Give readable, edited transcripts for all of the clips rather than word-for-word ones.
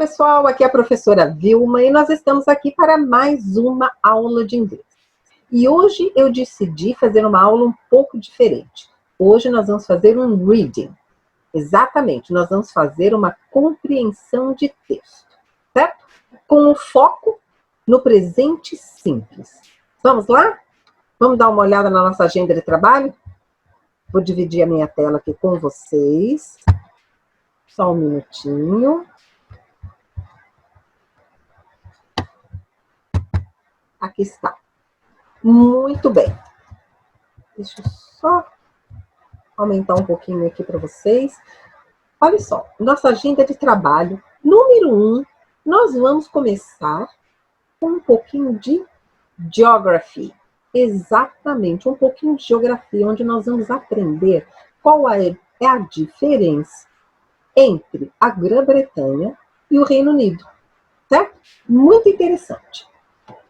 pessoal, aqui é a professora Vilma e nós estamos aqui para mais uma aula de inglês. E hoje eu decidi fazer uma aula um pouco diferente. Hoje nós vamos fazer um reading. Exatamente, nós vamos fazer uma compreensão de texto, certo? Com o foco no presente simples. Vamos lá? Vamos dar uma olhada na nossa agenda de trabalho? Vou dividir a minha tela aqui com vocês. Só um minutinho. Aqui está. Muito bem. Deixa eu só aumentar um pouquinho aqui para vocês. Olha só, nossa agenda de trabalho, número 1, nós vamos começar com um pouquinho de geography. Exatamente, um pouquinho de geografia, onde nós vamos aprender qual é a diferença entre a Grã-Bretanha e o Reino Unido, certo? Muito interessante.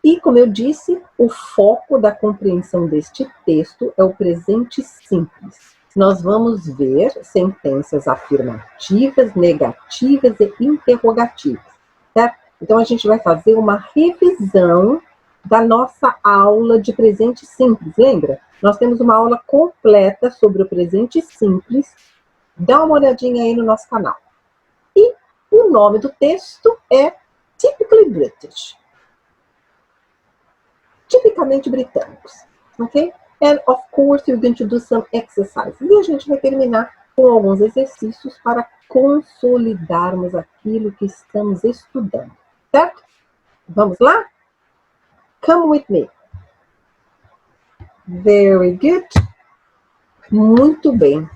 E, como eu disse, o foco da compreensão deste texto é o presente simples. Nós vamos ver sentenças afirmativas, negativas e interrogativas, certo? Então, a gente vai fazer uma revisão da nossa aula de presente simples, lembra? Nós temos uma aula completa sobre o presente simples. Dá uma olhadinha aí no nosso canal. E o nome do texto é Typically British. Tipicamente britânicos, ok? And of course you're going to do some exercises. E a gente vai terminar com alguns exercícios para consolidarmos aquilo que estamos estudando, certo? Vamos lá? Come with me. Very good. Muito bem.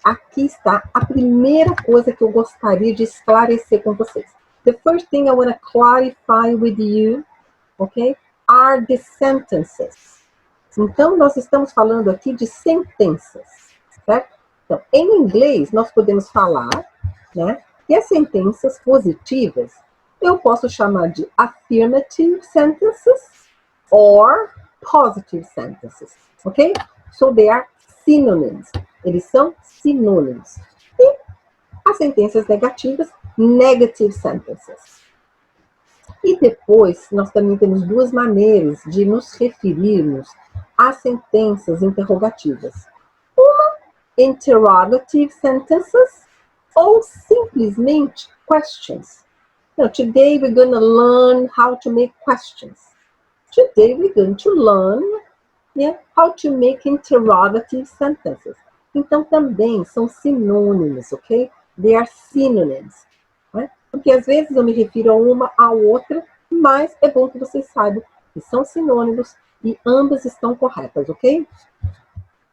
Aqui está a primeira coisa que eu gostaria de esclarecer com vocês. The first thing I want to clarify with you, ok? Are the sentences. Então, nós estamos falando aqui de sentenças, certo? Então, em inglês, nós podemos falar, né, que as sentenças positivas, eu posso chamar de affirmative sentences or positive sentences, ok? So, they are synonyms. Eles são sinônimos. E as sentenças negativas, negative sentences. E depois, nós também temos duas maneiras de nos referirmos às sentenças interrogativas. Uma, interrogative sentences, ou simplesmente questions. Now, today we're going to learn how to make questions. Today we're going to learn how to make interrogative sentences. Então, também são sinônimos, ok? They are synonyms. Né? Porque às vezes eu me refiro a uma à outra, mas é bom que vocês saibam que são sinônimos e ambas estão corretas, ok?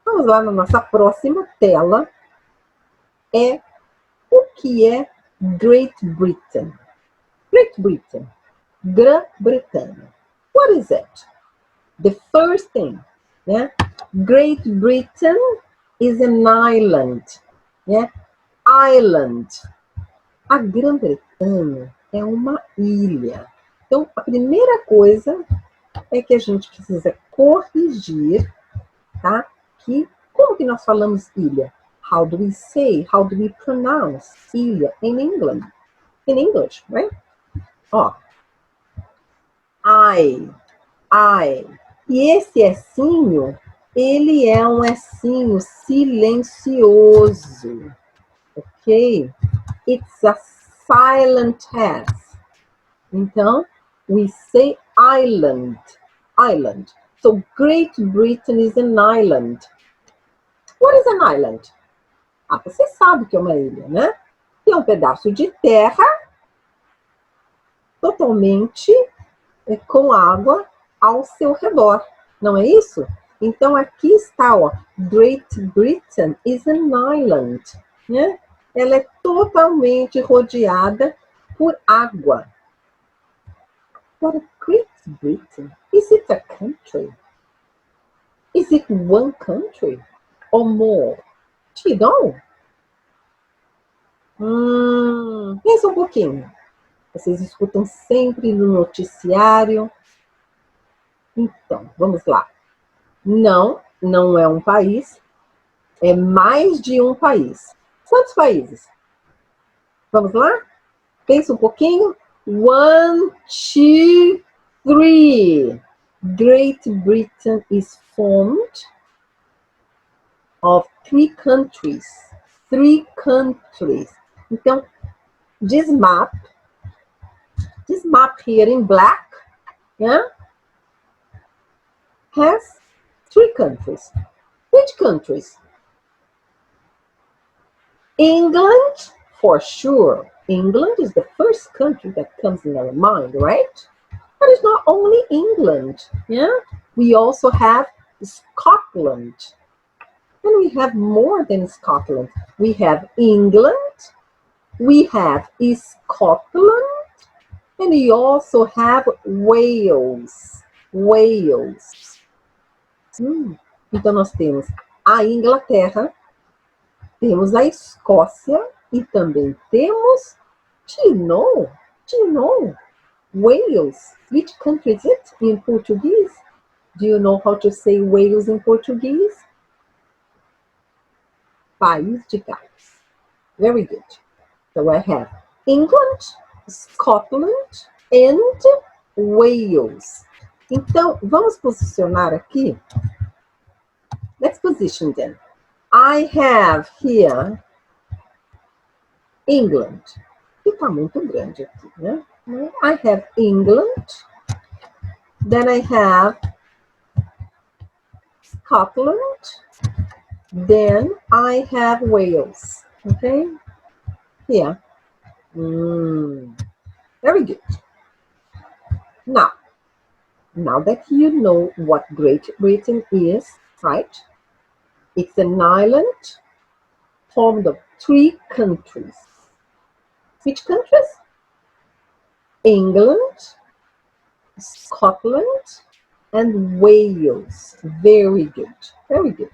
Vamos lá na nossa próxima tela. É o que é Great Britain. Great Britain. Grã-Bretanha. What is it? The first thing, Great Britain is an island. Island. A Grã-Bretanha é uma ilha. Então, a primeira coisa é que a gente precisa corrigir, tá? Como que nós falamos ilha? How do we say, how do we pronounce ilha in English, right? Ó. I. E esse essinho, ele é um essinho silencioso, ok? It's a silent S. Então, we say island. Island. So, Great Britain is an island. What is an island? Você sabe que é uma ilha, né? Que é um pedaço de terra totalmente com água ao seu redor. Não é isso? Então, aqui está, ó. Great Britain is an island. Né? Ela é totalmente rodeada por água. But Great Britain, is it a country? Is it one country or more? Do you know? Pensa um pouquinho. Vocês escutam sempre no noticiário. Então, vamos lá. Não é um país. É mais de um país. Quantos países? Vamos lá? Pensa um pouquinho. 1, 2, 3. Great Britain is formed of 3 countries. 3 countries. Então, this map here in black, yeah, has 3 countries. Which countries? England, for sure. England is the first country that comes in our mind, right? But it's not only England, yeah? We also have Scotland. And we have more than Scotland. We have England, we have Scotland, and we also have Wales. Wales. Então nós temos a Inglaterra, temos a Escócia e também temos, do you know, Wales. Which country is it in Portuguese? Do you know how to say Wales in Portuguese? País de Gales. Very good. So I have England, Scotland and Wales. Então, vamos posicionar aqui. Let's position them. I have here England. Que está muito grande aqui, né? I have England. Then I have Scotland. Then I have Wales. Okay? Here. Very good. Now that you know what Great Britain is, right? It's an island formed of 3 countries. Which countries? England, Scotland, and Wales. Very good. Very good.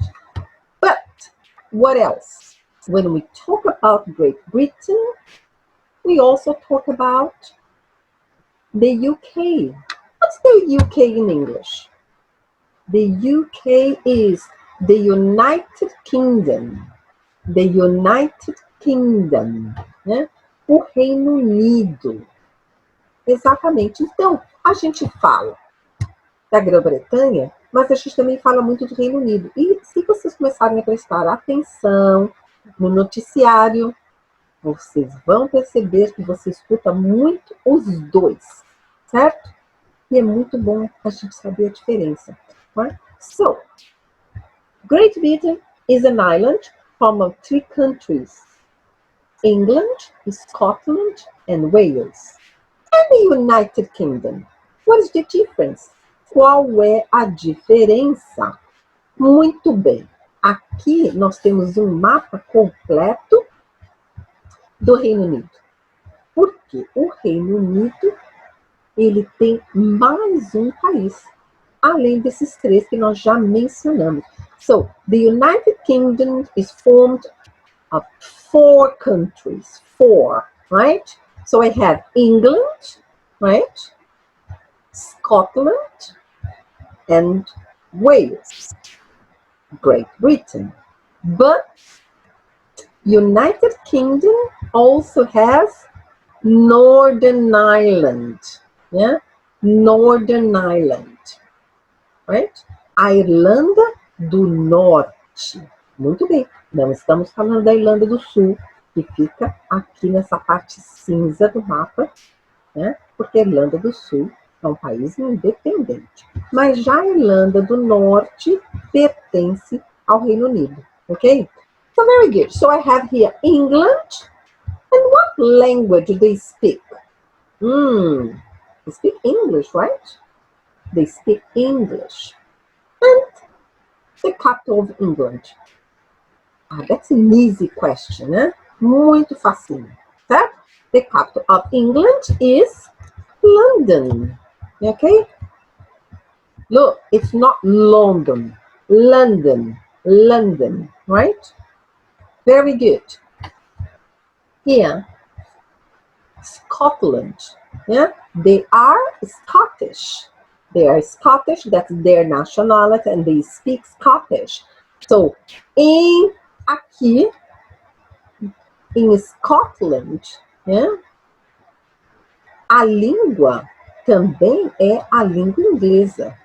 But what else? When we talk about Great Britain, we also talk about the UK. What's the UK in English? The UK is the United Kingdom. The United Kingdom, né? O Reino Unido. Exatamente. Então, a gente fala da Grã-Bretanha, mas a gente também fala muito do Reino Unido. E se vocês começarem a prestar atenção no noticiário, vocês vão perceber que você escuta muito os dois, certo? E é muito bom a gente saber a diferença. Right? So, Great Britain is an island formed of 3 countries. England, Scotland, and Wales. And the United Kingdom. What is the difference? Qual é a diferença? Muito bem. Aqui nós temos um mapa completo do Reino Unido. Porque o Reino Unido, ele tem mais um país, além desses 3 que nós já mencionamos. So, the United Kingdom is formed of 4 countries. 4, right? So I have England, right? Scotland and Wales. Great Britain. But United Kingdom also has Northern Ireland. Yeah? Northern Ireland. Right? A Irlanda do Norte. Muito bem. Não estamos falando da Irlanda do Sul, que fica aqui nessa parte cinza do mapa, né? Porque a Irlanda do Sul é um país independente. Mas já a Irlanda do Norte pertence ao Reino Unido. Ok? So very good. So I have here England. And what language do they speak? They speak English, right? They speak English. And the capital of England. That's an easy question, né? Muito facinho, certo? The capital of England is London. Okay? Look, it's not London. London. London, right? Very good. Here, Scotland. Yeah? They are Scottish. They are Scottish, that's their nationality, and they speak Scottish. So, aqui, em Scotland, yeah, A língua também é a língua inglesa,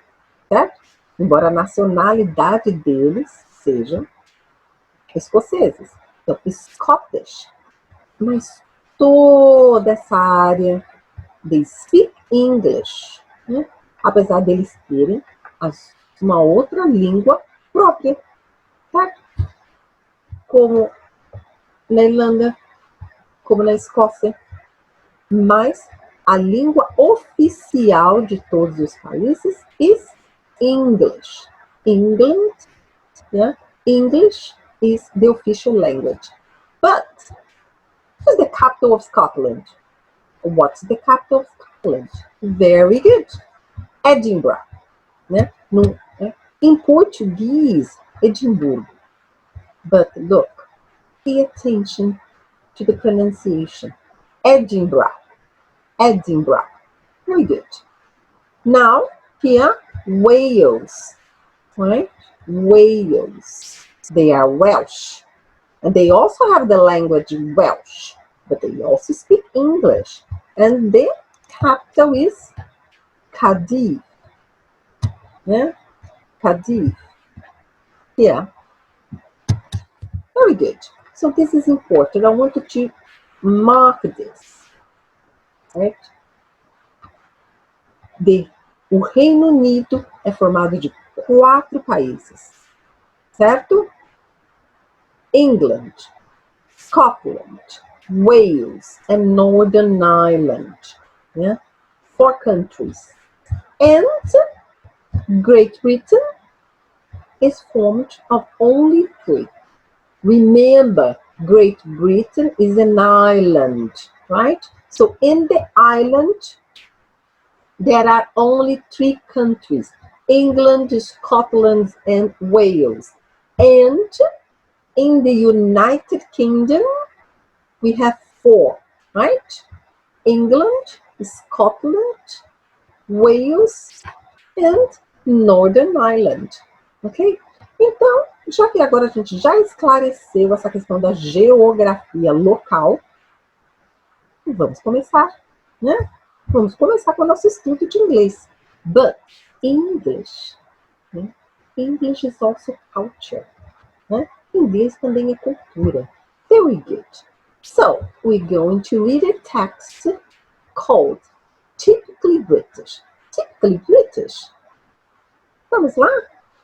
certo? Embora a nacionalidade deles sejam escoceses. Então, Scottish. Mas toda essa área, they speak English, né? Apesar deles terem uma outra língua própria, certo? Como na Irlanda, como na Escócia. Mas a língua oficial de todos os países is English. England, yeah? English is the official language. But what's the capital of Scotland? What's the capital of Scotland? Very good. Edinburgh. Né? Em português, Edimburgo. But look, pay attention to the pronunciation. Edinburgh. Edinburgh. Very good. Now, here, Wales. Right? Wales. They are Welsh. And they also have the language Welsh. But they also speak English. And the capital is Cardiff. Yeah? Cardiff. Yeah. Very good. So this is important. I want you to mark this. Right? O Reino Unido é formado de 4 países. Certo? England, Scotland, Wales, and Northern Ireland. Yeah? 4 countries. And Great Britain is formed of only 3. Remember, Great Britain is an island, right? So in the island, there are only 3 countries: England, Scotland, and Wales. And in the United Kingdom, we have 4, right? England, Scotland, Wales, and Northern Ireland. Ok? Então, já que agora a gente já esclareceu essa questão da geografia local, vamos começar, né? Vamos começar com o nosso estudo de inglês. But English, né? English is also culture, né? Inglês também é cultura. Very good. So, we're going to read a text called Typically British. Typically British. Vamos lá?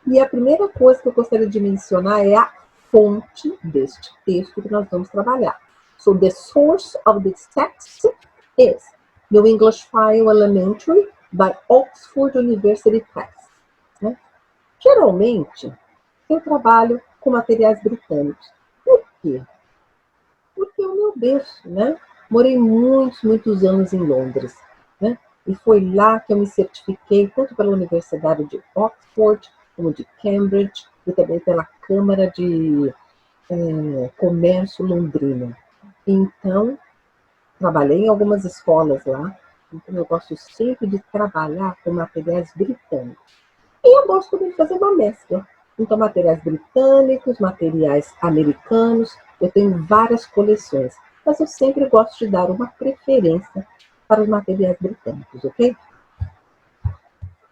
E a primeira coisa que eu gostaria de mencionar é a fonte deste texto que nós vamos trabalhar. So, the source of this text is New English File Elementary by Oxford University Press. Né? Geralmente, eu trabalho com materiais britânicos. Por quê? Porque é o meu berço, né? Morei muitos anos em Londres, né? E foi lá que eu me certifiquei, tanto pela Universidade de Oxford, como de Cambridge, e também pela Câmara de Comércio Londrina. Então, trabalhei em algumas escolas lá, então eu gosto sempre de trabalhar com materiais britânicos. E eu gosto também de fazer uma mescla. Então, materiais britânicos, materiais americanos, eu tenho várias coleções, mas eu sempre gosto de dar uma preferência para os materiais britânicos, ok?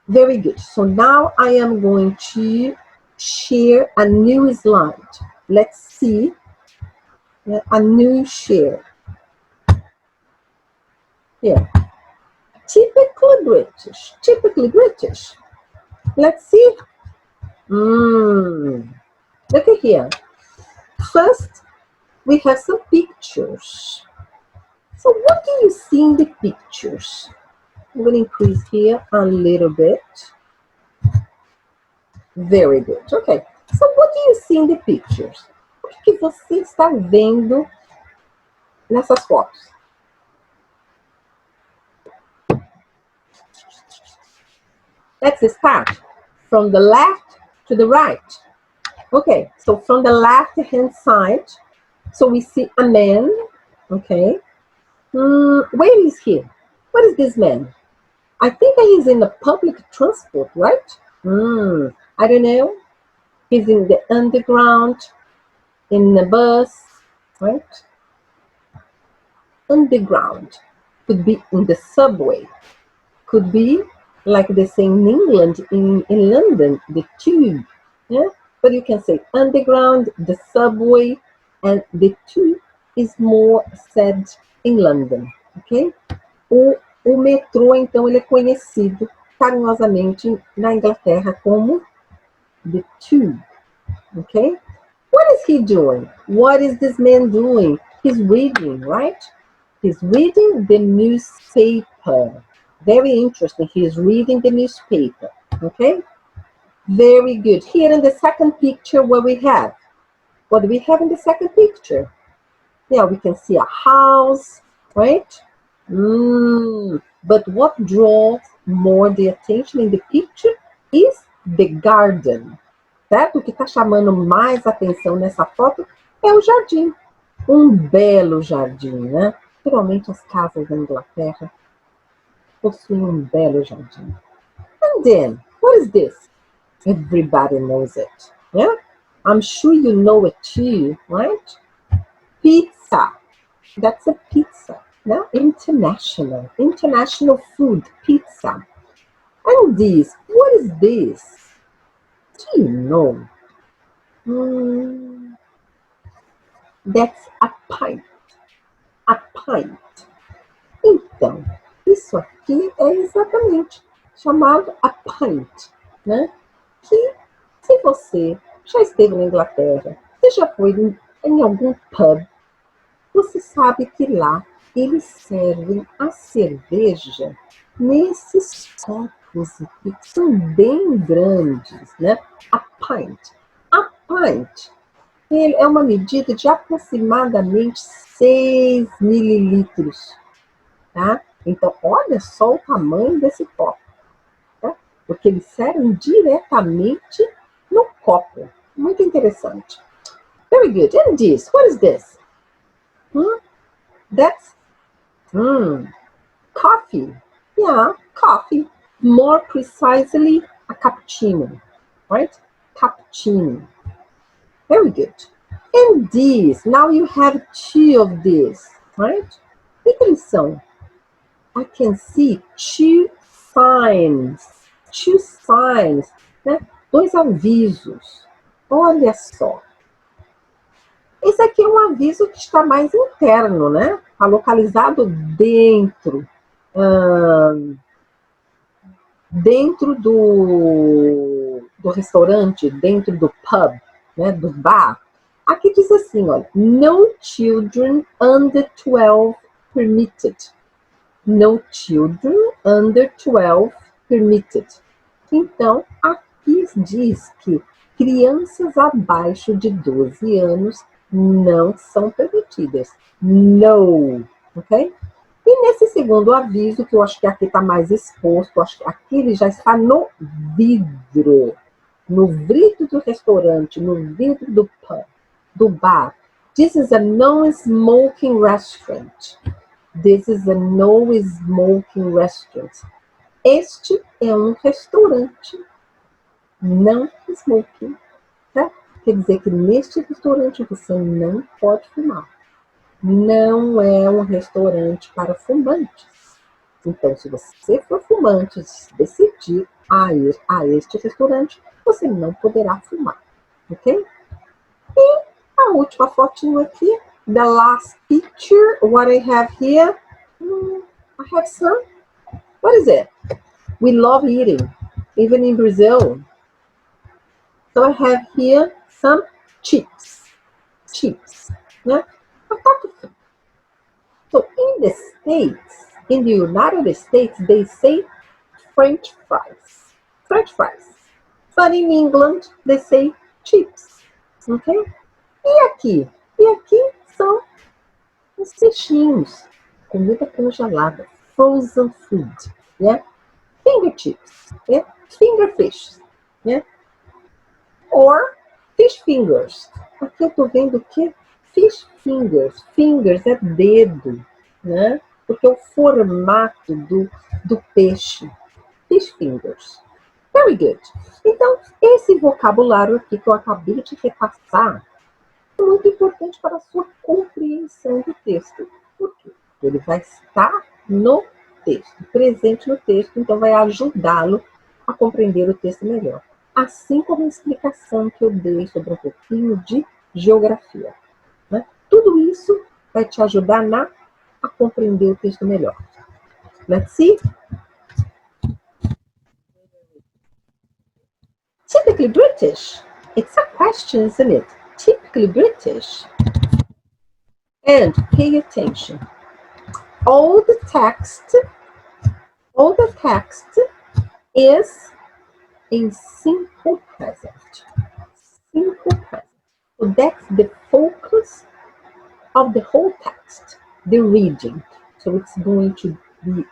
Very good. So now I am going to share a new slide. Let's see a new share. Here. Typically British. Typically British. Let's see. Look at here. First, we have some pictures. So what do you see in the pictures? I'm going to increase here a little bit. Very good. Okay. So what do you see in the pictures? O que você está vendo nessas fotos? Let's start from the left to the right. Okay, so from the left-hand side, so we see a man, okay. Where is he? What is this man? I think that he's in the public transport, right? I don't know. He's in the underground, in the bus, right? Underground. Could be in the subway. Could be, like they say in England, in London, the tube. Yeah? But you can say underground, the subway, and the tube is more said in London. Ok? O metrô, então, ele é conhecido carinhosamente na Inglaterra como the tube. Okay? What is he doing? What is this man doing? He's reading, right? He's reading the newspaper. Very interesting. He's reading the newspaper. Okay? Very good. Here in the second picture, what we have? What do we have in the second picture? Yeah, we can see a house, right? But what draws more the attention in the picture is the garden. Certo? O que está chamando mais atenção nessa foto é o jardim. Um belo jardim, né? Geralmente as casas da Inglaterra possuem um belo jardim. And then, what is this? Everybody knows it. Yeah? I'm sure you know it too, right? Pizza. That's a pizza. Yeah? International food, pizza. And this, what is this? Do you know? That's a pint. A pint. Então, isso aqui é exatamente chamado a pint, né? Que, se você já esteve na Inglaterra, você já foi em algum pub, você sabe que lá eles servem a cerveja nesses copos aqui, que são bem grandes, né? A pint. A pint é uma medida de aproximadamente 6 mililitros, tá? Então, olha só o tamanho desse copo, tá? Porque eles servem diretamente no copo. Muito interessante. Very good. And this, what is this? That's coffee. Yeah, coffee. More precisely, a cappuccino, right? Cappuccino. Very good. And these, now you have two of these, right? O que eles são? I can see two signs. Two signs, né? 2 avisos. Olha só. Esse aqui é um aviso que está mais interno, né? Está localizado dentro. Dentro do restaurante, dentro do pub, né? Do bar. Aqui diz assim, olha. No children under 12 permitted. No children under 12 permitted. Então, aqui diz que crianças abaixo de 12 anos não são permitidas. No, ok? E nesse segundo aviso, que eu acho que aqui está mais exposto, acho que aqui ele já está no vidro do restaurante, no vidro do pub, do bar. This is a no-smoking restaurant. This is a no-smoking restaurant. Este é um restaurante não smoking, tá? Quer dizer que neste restaurante você não pode fumar. Não é um restaurante para fumantes. Então, se você for fumante e decidir ir a este restaurante, você não poderá fumar, ok? E a última fotinho aqui, the last picture, what I have here, I have some, what is it? We love eating, even in Brazil. So I have here some chips, né? So in the States, in the United States, they say French fries. But in England, they say chips, ok? E aqui são os peixinhos, comida congelada, frozen food, yeah? Finger chips, yeah? Finger fish, yeah? Or fish fingers. Aqui eu tô vendo o quê? Fish fingers. Fingers é dedo, né? Porque é o formato do peixe. Fish fingers. Very good. Então, esse vocabulário aqui que eu acabei de repassar é muito importante para a sua compreensão do texto. Por quê? Ele vai estar no texto. Presente no texto, então vai ajudá-lo a compreender o texto melhor. Assim como a explicação que eu dei sobre um pouquinho de geografia. Né? Tudo isso vai te ajudar a compreender o texto melhor. Let's see. Typically British. It's a question, isn't it? Typically British. And pay attention. All the text is in simple present. Simple present. So that's the focus of the whole text, the reading. So it's going to be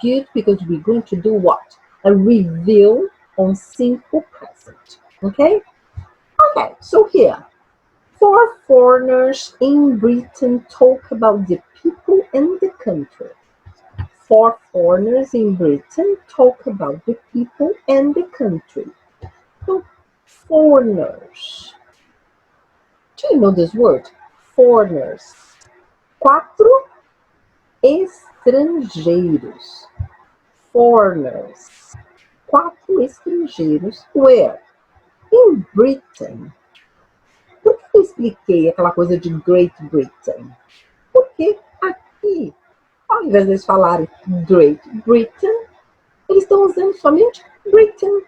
good because we're going to do what? A review on simple present. Okay? Okay, so here. 4 foreigners in Britain talk about the people and the country. 4 foreigners in Britain talk about the people and the country. So, foreigners. Do you know this word? Foreigners. 4 estrangeiros. Foreigners. 4 estrangeiros. Where? In Britain. Por que eu expliquei aquela coisa de Great Britain? Porque aqui, ao invés de eles falarem Great Britain, eles estão usando somente Britain,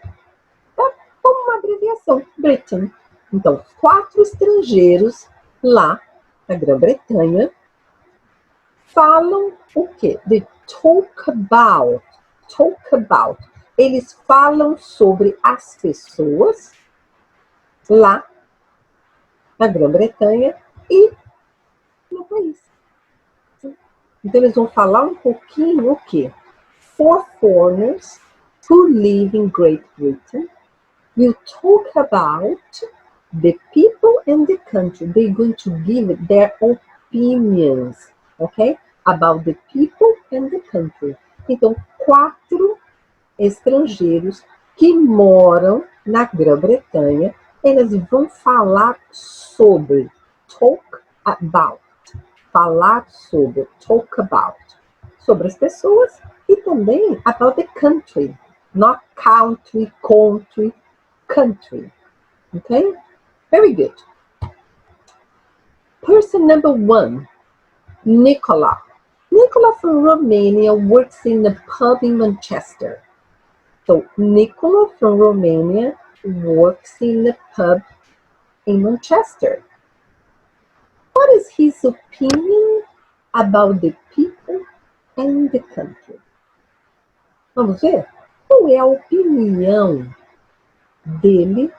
tá? Como uma abreviação, Britain. Então, 4 estrangeiros lá na Grã-Bretanha falam o quê? They talk about. Eles falam sobre as pessoas lá na Grã-Bretanha e no país. Então, eles vão falar um pouquinho o quê? 4 foreigners who live in Great Britain will talk about the people and the country. They're going to give their opinions, okay? About the people and the country. Então, 4 estrangeiros que moram na Grã-Bretanha, eles vão falar sobre, talk about, sobre as pessoas e também about the country, not country, country, okay? Very good. Person number 1, Nicola. Nicola from Romania works in a pub in Manchester. So, Nicola from Romania works in a pub in Manchester. What is his opinion about the people and the country? Vamos ver? Qual é a opinião dele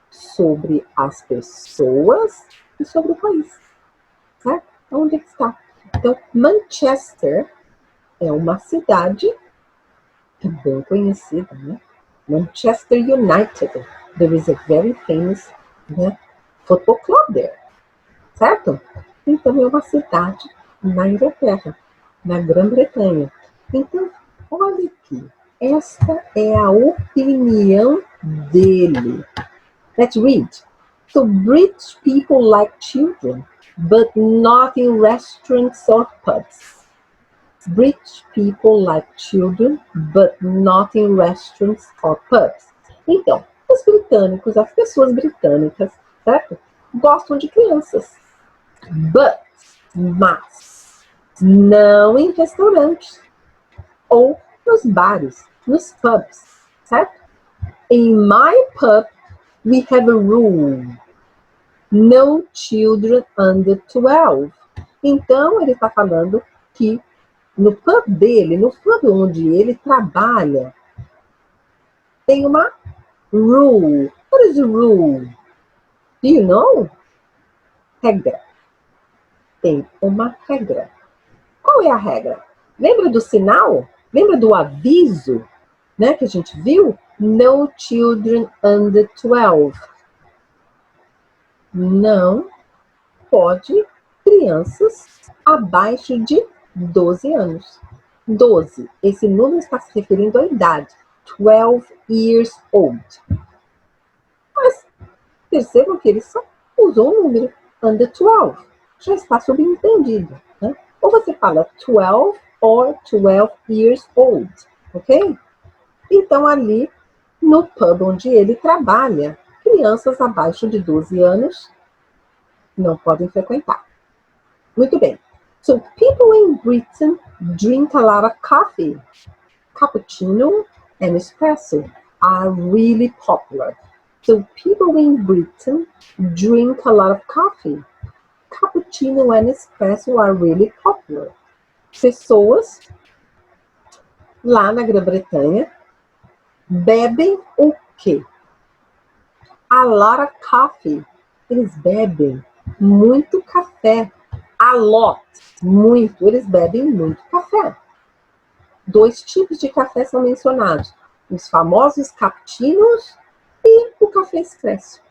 sobre as pessoas e sobre o país? Né? Onde está? Então, Manchester é uma cidade que é bem conhecida, né? Manchester United. There is a very famous, né, football club there. Certo? Então, é uma cidade na Inglaterra, na Grã-Bretanha. Então, olha aqui. Esta é a opinião dele. Let's read. So, British people like children, but not in restaurants or pubs. British people like children, but not in restaurants or pubs. Então, os britânicos, as pessoas britânicas, certo? Gostam de crianças. Mas, não em restaurantes ou nos bares, nos pubs, certo? In my pub, we have a rule. No children under 12. Então, ele está falando que no pub dele, no pub onde ele trabalha, tem uma rule. What is a rule? Do you know? Regra. Tem uma regra. Qual é a regra? Lembra do sinal? Lembra do aviso, né, que a gente viu? No children under 12. Não pode crianças abaixo de 12 anos. 12. Esse número está se referindo à idade. 12 years old. Mas percebam que ele só usou o número under 12. Já está subentendido, né? Ou você fala 12 or 12 years old, ok? Então, ali no pub onde ele trabalha, crianças abaixo de 12 anos não podem frequentar. Muito bem. So, people in Britain drink a lot of coffee. Cappuccino and espresso are really popular. So, people in Britain drink a lot of coffee. Cappuccino and espresso are really popular. Pessoas lá na Grã-Bretanha bebem o quê? A lot of coffee. Eles bebem muito café. A lot, muito. Eles bebem muito café. 2 tipos de café são mencionados. Os famosos cappuccinos e o café expresso,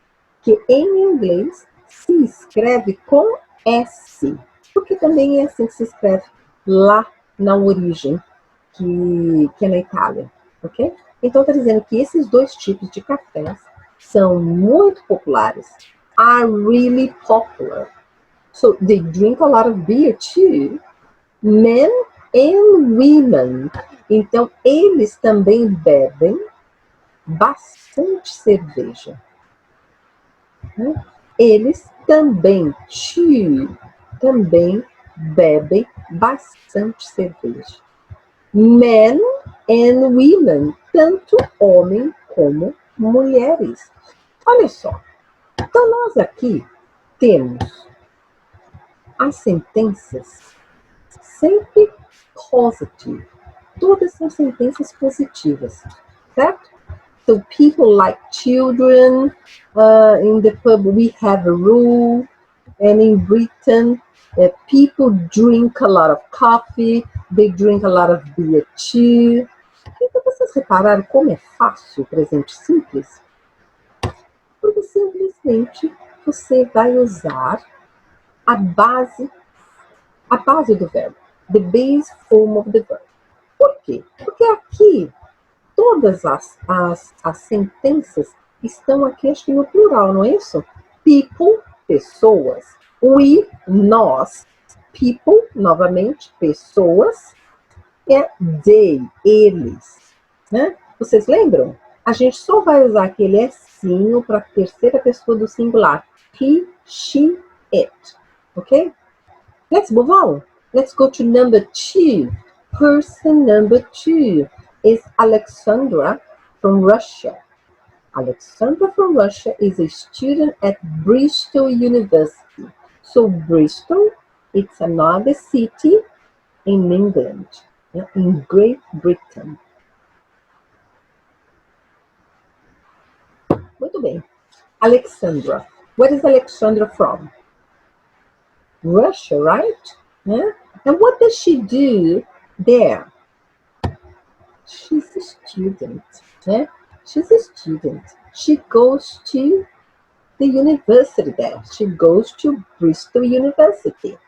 que em inglês se escreve com S, porque também é assim que se escreve lá na origem, que é na Itália, ok? Então, está dizendo que esses 2 tipos de cafés são muito populares. Are really popular. So, they drink a lot of beer too. Men and women. Então, eles também bebem bastante cerveja. Eles também bebem bastante cerveja. Men and women, tanto homem como mulheres. Olha só, então nós aqui temos as sentenças sempre positive. Todas são sentenças positivas, certo? So, people like children. In the pub, we have a rule. And in Britain, people drink a lot of coffee. They drink a lot of beer too. Então, vocês repararam como é fácil o presente simples? Porque simplesmente você vai usar a base do verbo. The base form of the verb. Por quê? Porque aqui todas as sentenças estão aqui, acho que no plural, não é isso? People, pessoas. We, nós. People, novamente, pessoas. É they, eles. Né? Vocês lembram? A gente só vai usar aquele S-zinho para a terceira pessoa do singular. He, she, it. Ok? Let's move on. Let's go to number 2. Person number 2 is Alexandra from Russia. Alexandra from Russia is a student at Bristol University. So Bristol, it's another city in England, in Great Britain. Muito bem. Alexandra. Where is Alexandra from? Russia, right? Yeah? And what does she do there? She's a student. Yeah? She's a student. She goes to the university there. She goes to Bristol University.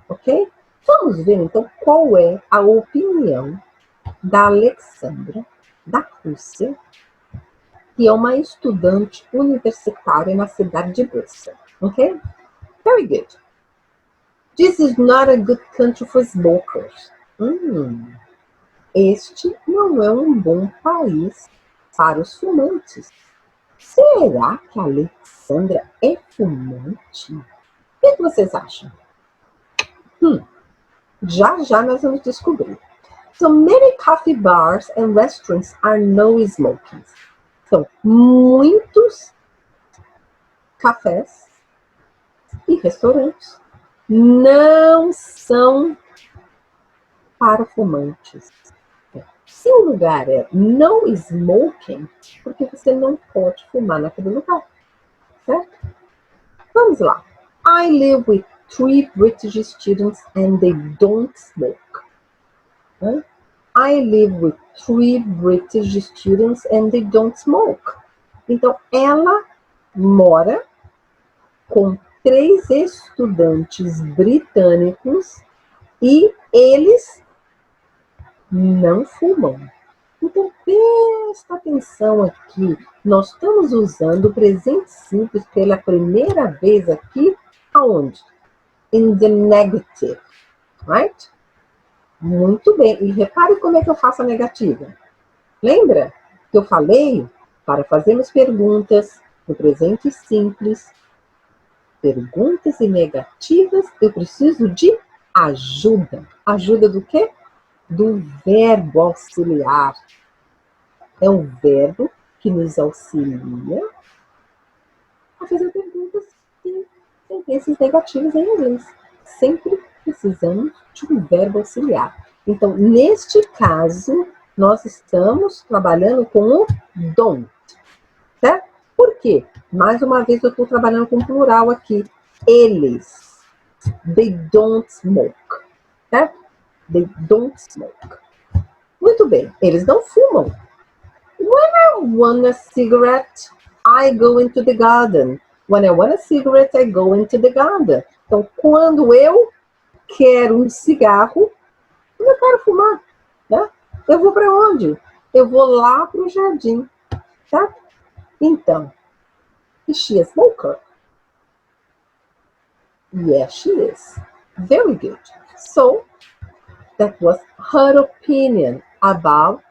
Ok? Vamos ver então qual é a opinião da Alexandra, da Rússia, que é uma estudante universitária na cidade de Bristol. Ok? Very good. This is not a good country for smokers. Este não é um bom país para os fumantes. Será que a Alexandra é fumante? O que vocês acham? Já nós vamos descobrir. So many coffee bars and restaurants are no smoking. São muitos cafés e restaurantes não são para fumantes. Se o lugar é no smoking, porque você não pode fumar naquele lugar, certo? Vamos lá. I live with 3 British students and they don't smoke. I live with 3 British students and they don't smoke. Então, ela mora com 3 estudantes britânicos e eles não fumam. Então, presta atenção aqui. Nós estamos usando o presente simples pela primeira vez aqui, aonde? In the negative, right? Muito bem. E repare como é que eu faço a negativa. Lembra que eu falei para fazermos perguntas no presente simples, perguntas e negativas, eu preciso de ajuda. Ajuda do quê? Do verbo auxiliar. É um verbo que nos auxilia a fazer perguntas e sentenças negativas em inglês. Sempre precisamos de um verbo auxiliar. Então, neste caso, nós estamos trabalhando com o don't, certo? Por quê? Mais uma vez, eu estou trabalhando com plural aqui. Eles. They don't smoke. Certo? They don't smoke. Muito bem. Eles não fumam. When I want a cigarette, I go into the garden. When I want a cigarette, I go into the garden. Então, quando eu quero um cigarro, eu quero fumar, né? Eu vou para onde? Eu vou lá para o jardim, tá? Então, is she a smoker? Yes, she is. Very good. So, that was her opinion about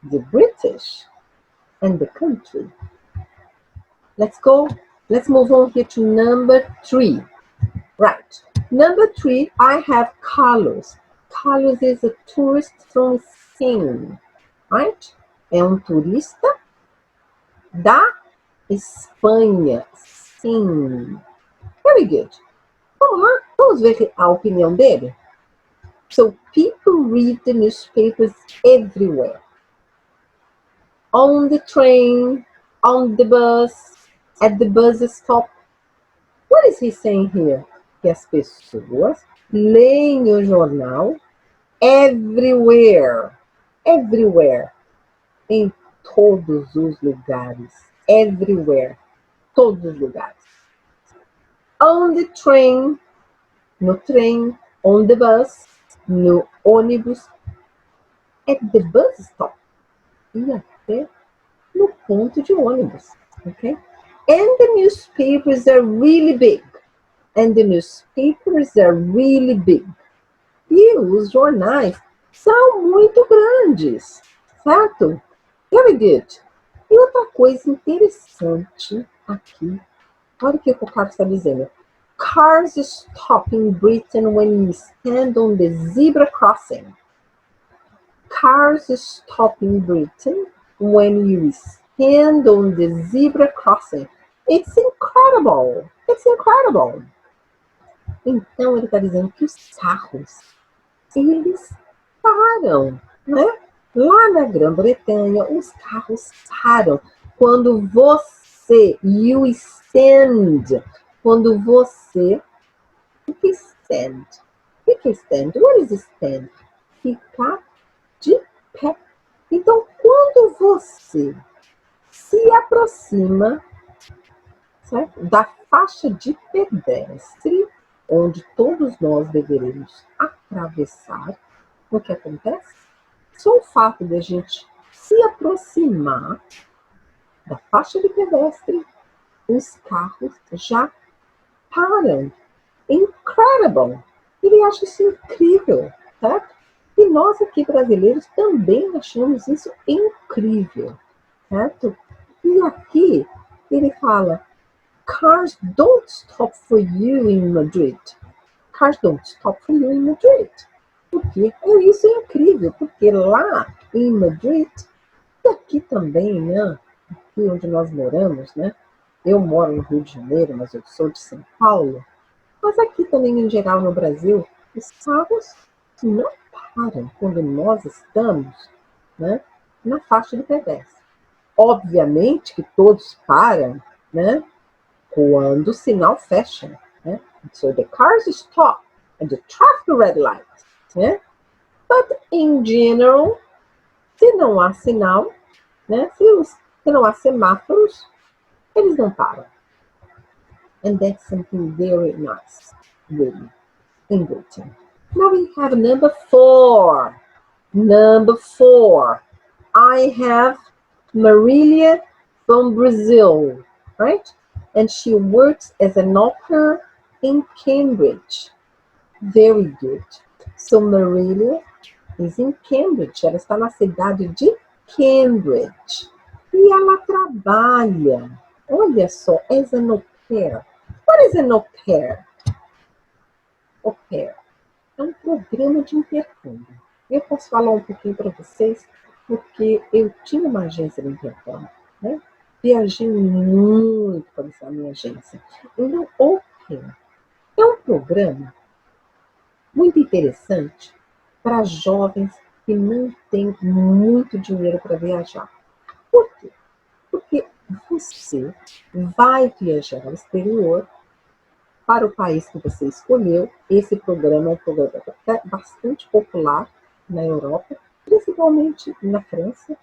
the British and the country. Let's move on here to number 3. Right. Number 3, I have Carlos. Carlos is a tourist from Spain. Right? É um turista da Espanha. Sim. Very good. Vamos lá? Vamos ver a opinião dele? So, people read the newspapers everywhere. On the train, on the bus, at the bus stop. What is he saying here? Que as pessoas leem o jornal everywhere. Everywhere. Em todos os lugares. Everywhere. Todos os lugares. On the train, no trem, on the bus, no ônibus, at the bus stop, e até no ponto de ônibus, ok? And the newspapers are really big. And the newspapers are really big. E os jornais são muito grandes, certo? Very good. E outra coisa interessante aqui, olha o que o Carlos está dizendo. Cars stop in Britain when you stand on the zebra crossing. Cars stop in Britain when you stand on the zebra crossing. It's incredible. It's incredible. Então, ele está dizendo que os carros, eles param, né? Lá na Grã-Bretanha, os carros param. Quando você, you stand, quando você, o que stand? O que é stand? What is stand? Ficar de pé. Então, quando você se aproxima, certo, da faixa de pedestre, onde todos nós deveremos atravessar, o que acontece? Só o fato de a gente se aproximar da faixa de pedestre, os carros já param. Incredible! Ele acha isso incrível, certo? E nós aqui brasileiros também achamos isso incrível, certo? E aqui ele fala, cars don't stop for you in Madrid. Cars don't stop for you in Madrid. Porque isso é incrível, porque lá em Madrid, e aqui também, né? Aqui onde nós moramos, né? Eu moro no Rio de Janeiro, mas eu sou de São Paulo. Mas aqui também, em geral, no Brasil, os carros não param quando nós estamos, né, na faixa de pedestre. Obviamente que todos param, né, quando o sinal fecha, né? So the cars stop at the traffic red light, né? But in general, se não há sinal, né, se não há semáforos, eles não param. And that's something very nice, really, in Britain. Now we have number 4. Number 4. I have Marilia from Brazil, right? And she works as an au pair in Cambridge. Very good. So Marília is in Cambridge. Ela está na cidade de Cambridge. E ela trabalha. Olha só, as an au pair. What is an au pair? Au pair é um programa de intercâmbio. Eu posso falar um pouquinho para vocês, porque eu tinha uma agência de intercâmbio, né? Viajei muito para essa minha agência. Então, au pair é um programa muito interessante para jovens que não têm muito dinheiro para viajar. Por quê? Porque você vai viajar ao exterior para o país que você escolheu. Esse programa é um programa bastante popular na Europa, principalmente na França,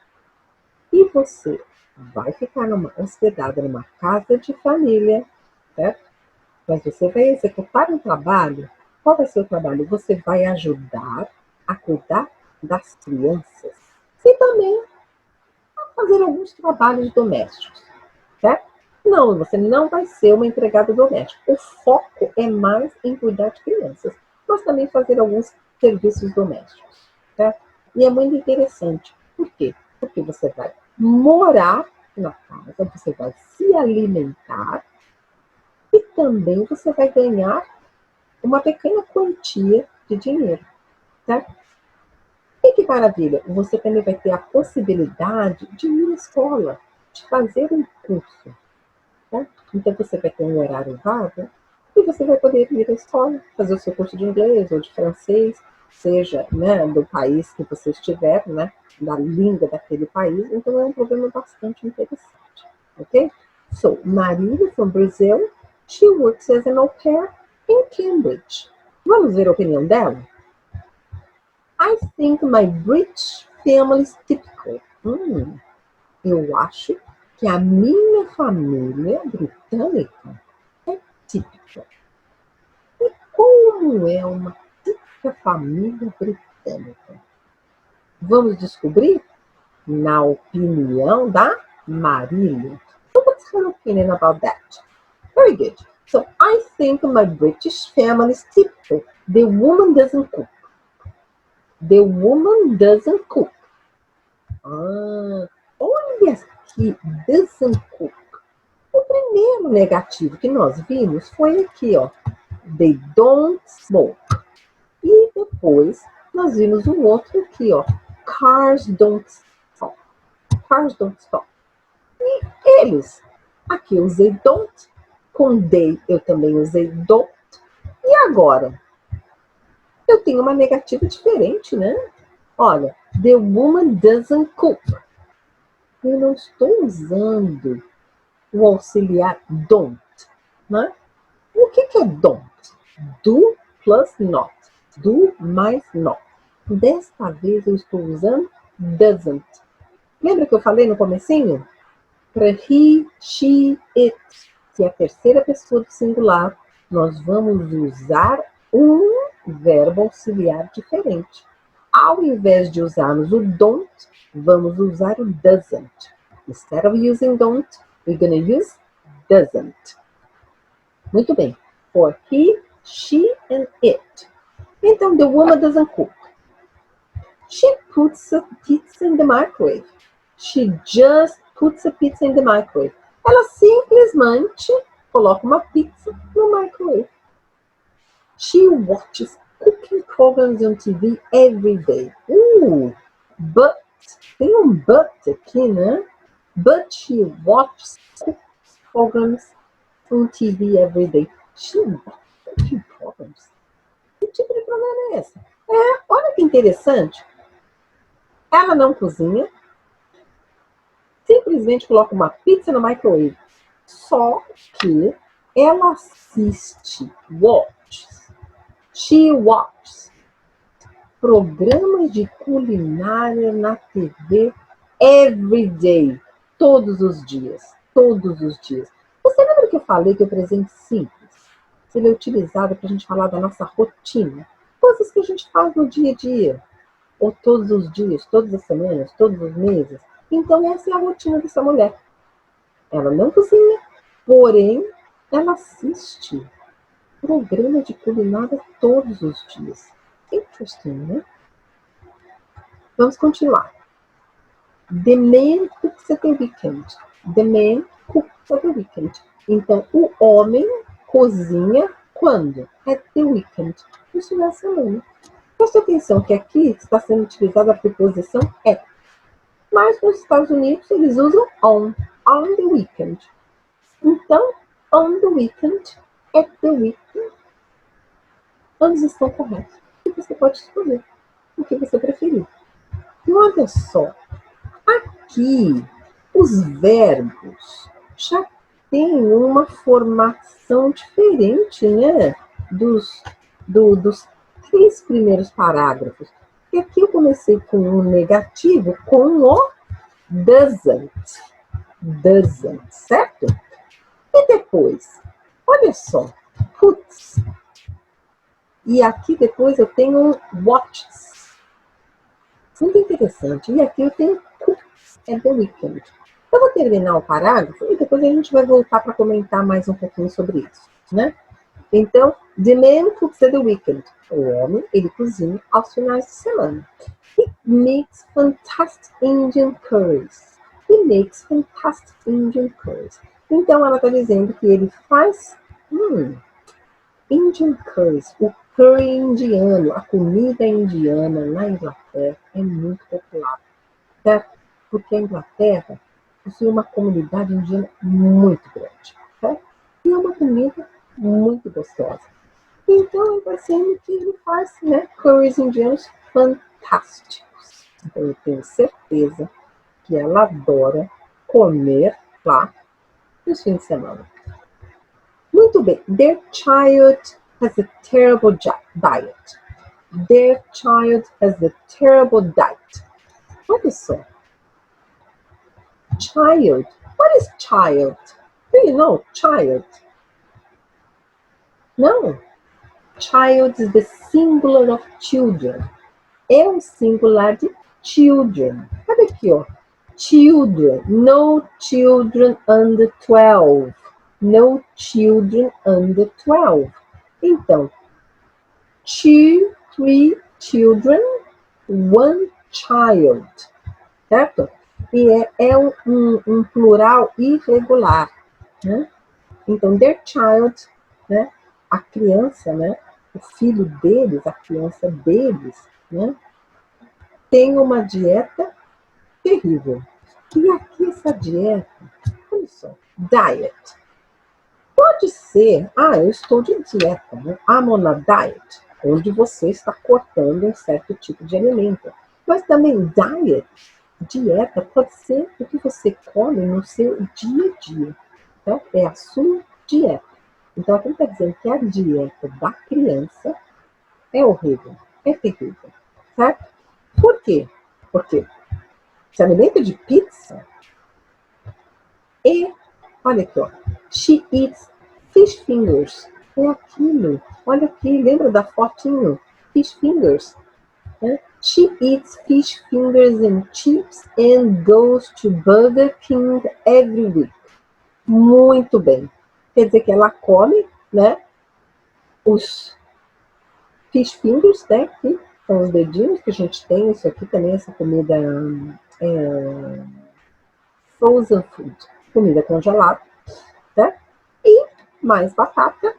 e você vai ficar hospedada numa casa de família, certo? Mas você vai executar um trabalho. Qual vai ser o trabalho? Você vai ajudar a cuidar das crianças e também a fazer alguns trabalhos domésticos, certo? Não, você não vai ser uma empregada doméstica. O foco é mais em cuidar de crianças, mas também fazer alguns serviços domésticos, certo? E é muito interessante. Por quê? Porque você vai morar na casa, você vai se alimentar e também você vai ganhar uma pequena quantia de dinheiro, certo? E que maravilha! Você também vai ter a possibilidade de ir à escola, de fazer um curso. Né? Então você vai ter um horário vago e você vai poder ir à escola, fazer o seu curso de inglês ou de francês, seja, né, do país que você estiver, né, da língua daquele país. Então é um programa bastante interessante, ok? So, Marília from Brazil, she works as an au pair in Cambridge. Vamos ver a opinião dela? I think my British family is typical. Eu acho que a minha família britânica é típica. E como é uma típica família britânica? Vamos descobrir na opinião da Marília. So what's her opinion about that? Very good. So I think my British family is typical. The woman doesn't cook. The woman doesn't cook. Olha aqui, doesn't cook. O primeiro negativo que nós vimos foi aqui, ó. They don't smoke. E depois nós vimos um outro aqui, ó. Cars don't stop. Cars don't stop. E eles. Aqui eu usei don't. Com they eu também usei don't. E agora? Eu tenho uma negativa diferente, né? Olha, the woman doesn't cook. Eu não estou usando o auxiliar don't, né? O que é don't? Do plus not. Do mais not. Desta vez eu estou usando doesn't. Lembra que eu falei no comecinho? Para he, she, it, que é a terceira pessoa do singular, nós vamos usar um verbo auxiliar diferente. Ao invés de usarmos o don't, vamos usar o doesn't. Instead of using don't, we're going to use doesn't. Muito bem. For he, she, and it. Então, the woman doesn't cook. She puts a pizza in the microwave. She just puts a pizza in the microwave. Ela simplesmente coloca uma pizza no microwave. She watches cooking programs on TV every day. But, tem um but aqui, né? But she watches cooking programs on TV every day. She watches cooking programs. Que tipo de programa é esse? Olha que interessante. Ela não cozinha, simplesmente coloca uma pizza no microwave. Só que ela assiste, watches. She watches programas de culinária na TV every day. Todos os dias. Todos os dias. Você lembra que eu falei que o presente simples ele é utilizado para a gente falar da nossa rotina? Coisas que a gente faz no dia a dia. Ou todos os dias, todas as semanas, todos os meses. Então essa é a rotina dessa mulher. Ela não cozinha, porém ela assiste programa de culinária todos os dias. Interesting, né? Vamos continuar. The man cooks at the weekend. The man cooks at the weekend. Então, o homem cozinha quando? At the weekend. Isso é a semana. Preste atenção que aqui está sendo utilizada a preposição at. Mas nos Estados Unidos eles usam on the weekend. Então, on the weekend, at the weekend, ambos estão corretos. E você pode escolher o que você preferir. E olha só, aqui os verbos já têm uma formação diferente, né? Dos 3 primeiros parágrafos. E aqui eu comecei com um negativo, com o doesn't. Doesn't, certo? E depois, olha só, puts. E aqui depois eu tenho watches. Muito interessante. E aqui eu tenho cooks at the weekend. Eu vou terminar o parágrafo e depois a gente vai voltar para comentar mais um pouquinho sobre isso, né? Então, the man cooks at the weekend. O homem, ele cozinha aos finais de semana. He makes fantastic Indian curries. He makes fantastic Indian curries. Então, ela está dizendo que ele faz Indian curries. O curry indiano, a comida indiana na Inglaterra é muito popular, certo? Porque a Inglaterra possui uma comunidade indiana muito grande, certo? E é uma comida muito gostosa. Então, vai sendo que ele faz, né, curries indianos fantásticos. Então, eu tenho certeza que ela adora comer lá nos fins de semana. Muito bem. Their child has a terrible diet. Their child has a terrible diet. Olha só. Child. What is child? Do you know child? Não. Child is the singular of children. É o singular de children. Olha aqui, ó. Children. No children under 12. No children under 12. Então, 2, 3 children, 1 child. Certo? E é um plural irregular, né? Então, their child, né? A criança, né? O filho deles, a criança deles, né? Tem uma dieta terrível. E aqui essa dieta, olha só, diet. Pode ser, eu estou de dieta, né? I'm on a diet, onde você está cortando um certo tipo de alimento. Mas também dieta, pode ser o que você come no seu dia a dia. Tá? É a sua dieta. Então, aqui está dizendo que a dieta da criança é horrível, é terrível. Certo? Por quê? Porque se alimenta de pizza e, olha aqui, ó, she eats fish fingers. É aquilo. Olha aqui, lembra da fotinho? Fish fingers. Né? She eats fish fingers and chips and goes to Burger King every week. Muito bem. Quer dizer que ela come, né, os fish fingers, né, que são os dedinhos que a gente tem. Isso aqui também, essa comida frozen food, comida congelada, né? E mais batata.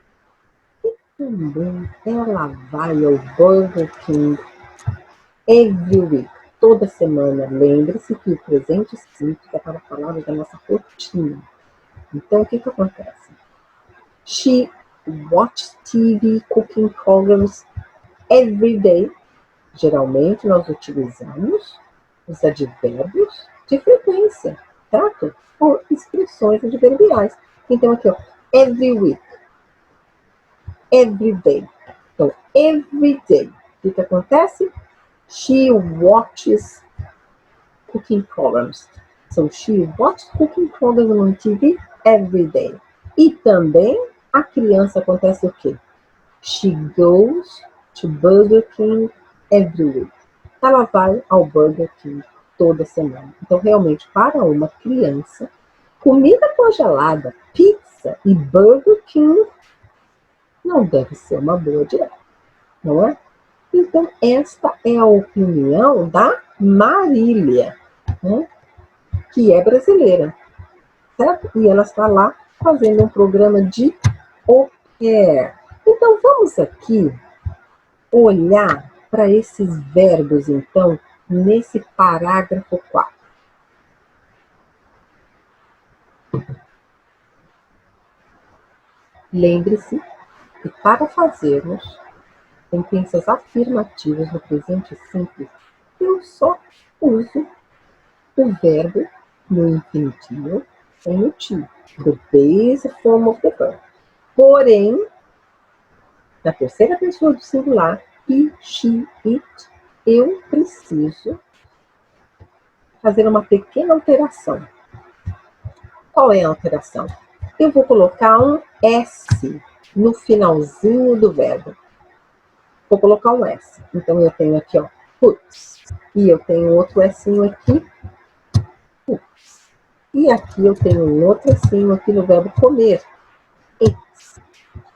E também ela vai ao Burger King every week, toda semana. Lembre-se que o presente simple é para falar da nossa rotina. Então, o que acontece? She watches TV cooking programs every day. Geralmente, nós utilizamos os advérbios de frequência, certo? Ou expressões adverbiais. Então, aqui, ó, every week, every day. Então, every day. O que acontece? She watches cooking programs. So, she watches cooking programs on TV every day. E também, a criança acontece o quê? She goes to Burger King every week. Ela vai ao Burger King toda semana. Então, realmente, para uma criança, comida congelada, pizza e Burger King não deve ser uma boa dieta, não é? Então, esta é a opinião da Marília, né? Que é brasileira, certo? E ela está lá fazendo um programa de au pair. Então, vamos aqui olhar para esses verbos, então, nesse parágrafo 4. Lembre-se que para fazermos sentenças afirmativas no presente simples, eu só uso o verbo no infinitivo em no to, the base form of the verb. Porém, na terceira pessoa do singular, he, she, it, eu preciso fazer uma pequena alteração. Qual é a alteração? Eu vou colocar um S no finalzinho do verbo. Vou colocar um S. Então, eu tenho aqui, ó, puts. E eu tenho outro Szinho aqui, puts. E aqui eu tenho um outro Szinho aqui no verbo comer, eats,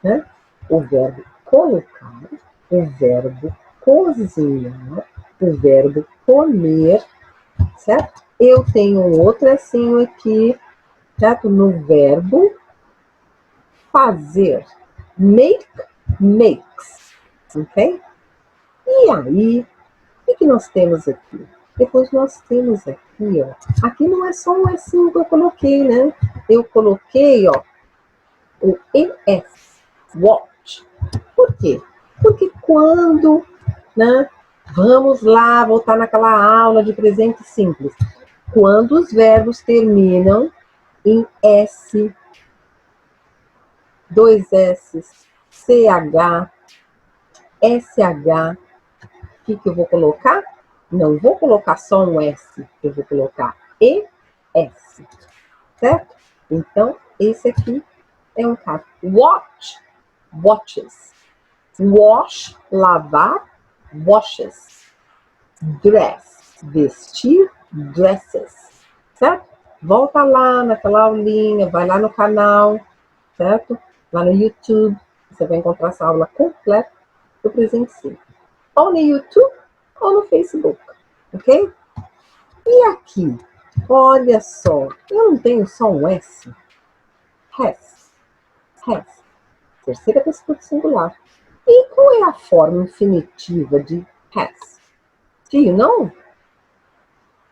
né? O verbo colocar, o verbo cozinhar, o verbo comer, certo? Eu tenho um outro Szinho aqui, certo? No verbo fazer, make, makes, ok? E aí, o que nós temos aqui? Depois nós temos aqui, ó. Aqui não é só um S que eu coloquei, né? Eu coloquei, ó, o ES, watch. Por quê? Porque quando, né? Vamos lá, voltar naquela aula de presente simples. Quando os verbos terminam em S, dois S, CH, SH, o que eu vou colocar? Não vou colocar só um S, eu vou colocar ES, certo? Então, esse aqui é um caso. Watch, watches. Wash, lavar, washes. Dress, vestir, dresses, certo? Volta lá naquela aulinha, vai lá no canal, certo? Lá no YouTube, você vai encontrar essa aula completa do presente simples. Ou no YouTube, ou no Facebook, ok? E aqui, olha só, eu não tenho só um S. Has, has, terceira pessoa do singular. E qual é a forma infinitiva de has? Do you know?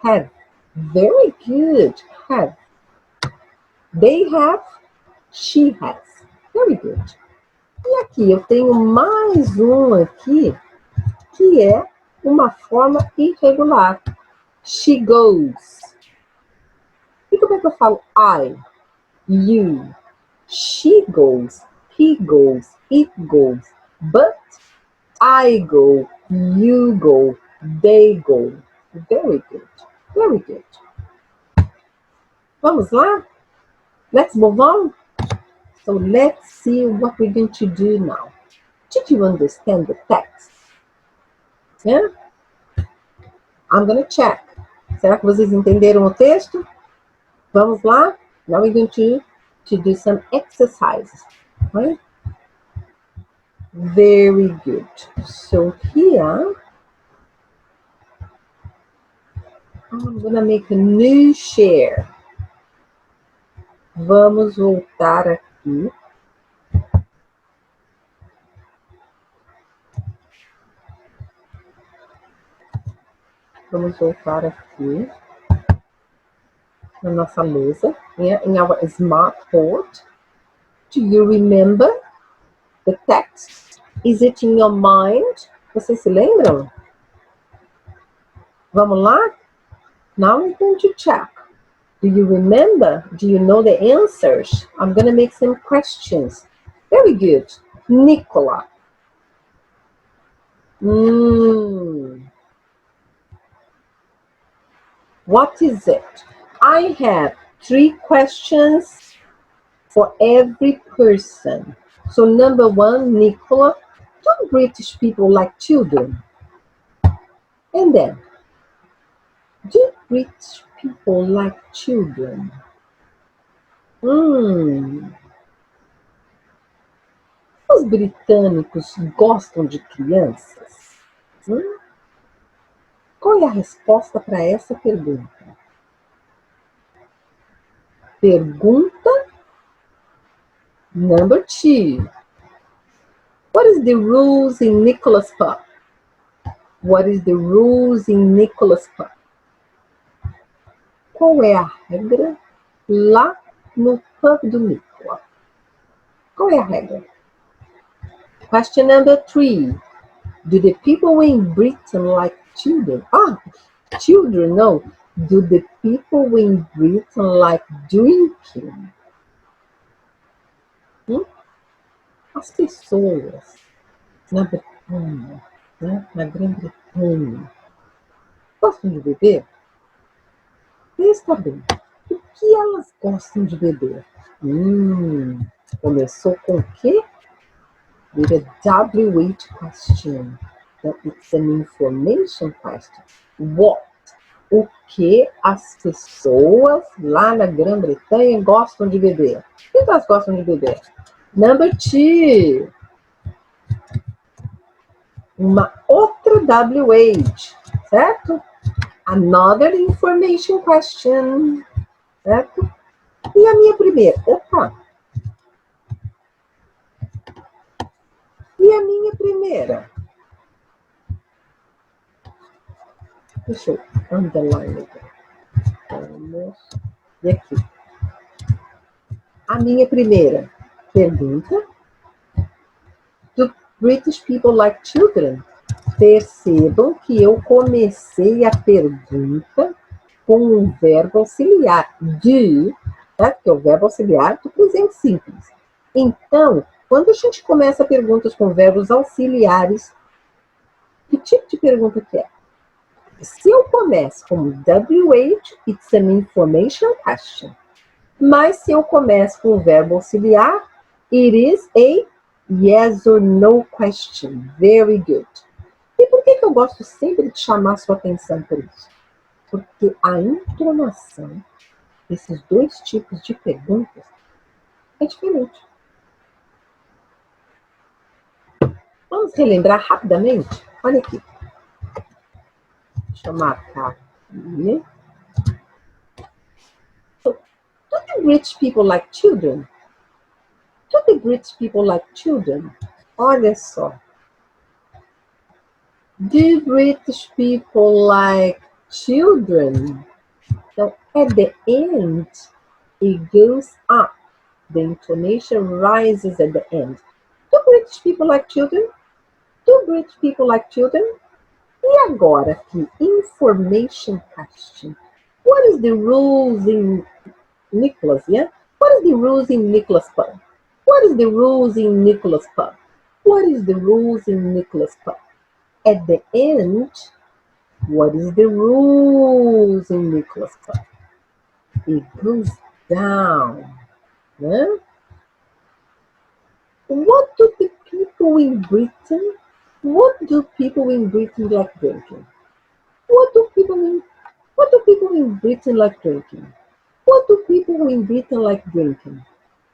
Have. Very good. Have. They have. She has. Very good. E aqui eu tenho mais um aqui que é uma forma irregular. She goes. E como é que eu falo I? You. She goes. He goes. It goes. But I go. You go. They go. Very good. Very good. Vamos lá? Let's move on. So let's see what we're going to do now. Did you understand the text? Yeah? I'm going to check. Será que vocês entenderam o texto? Vamos lá? Now we're going to do some exercises. Right? Very good. So here, I'm going to make a new share. Vamos voltar aqui. Vamos voltar aqui na nossa lousa, in our smartboard. Do you remember the text? Is it in your mind? Vocês se lembram? Vamos lá? Now I'm going to check. Do you remember? Do you know the answers? I'm going to make some questions. Very good. Nicola. What is it? I have 3 questions for every person. So number 1, Nicola, do British people like children? And then, do British people like children? Os britânicos gostam de crianças? Qual é a resposta para essa pergunta? Pergunta number 2. What is the rules in Nicholas pub? What is the rules in Nicholas pub? Qual é a regra lá no pub do Nicholas? Qual é a regra? Question number 3. Do the people in Britain like children? Children, no. Do the people in Britain like drinking? As pessoas na Bretanha, né, na Grã-Bretanha, gostam de beber? Está bem. O que elas gostam de beber? Começou com o quê? With a WH question. It's an information question. What? O que as pessoas lá na Grã-Bretanha gostam de beber? O que elas gostam de beber? Number 2. Uma outra WH, certo? Another information question, certo? E a minha primeira? E a minha primeira? Deixa eu underline aqui. Vamos ver aqui. A minha primeira pergunta. Do British people like children? Percebam que eu comecei a pergunta com um verbo auxiliar. Do, né? Que é o verbo auxiliar do presente simples. Então, quando a gente começa perguntas com verbos auxiliares, que tipo de pergunta que é? Se eu começo com WH, it's an information question. Mas se eu começo com o verbo auxiliar, it is a yes or no question. Very good. E por que eu gosto sempre de chamar a sua atenção por isso? Porque a entonação desses dois tipos de perguntas é diferente. Vamos relembrar rapidamente? Olha aqui. Deixa eu marcar aqui. So, do the British people like children? Do the British people like children? Olha só. Do British people like children? So at the end, it goes up. The intonation rises at the end. Do British people like children? Do British people like children? E agora aqui, information question. What is the rules in Nicholas, yeah? What is the rules in Nicholas pub? What is the rules in Nicholas pub? What is the rules in Nicholas pub? At the end, what is the rules in Nicholas pub? It goes down. Né? What do the people in Britain? What do people in Britain like drinking? What do people in Britain like drinking? What do people in Britain like drinking?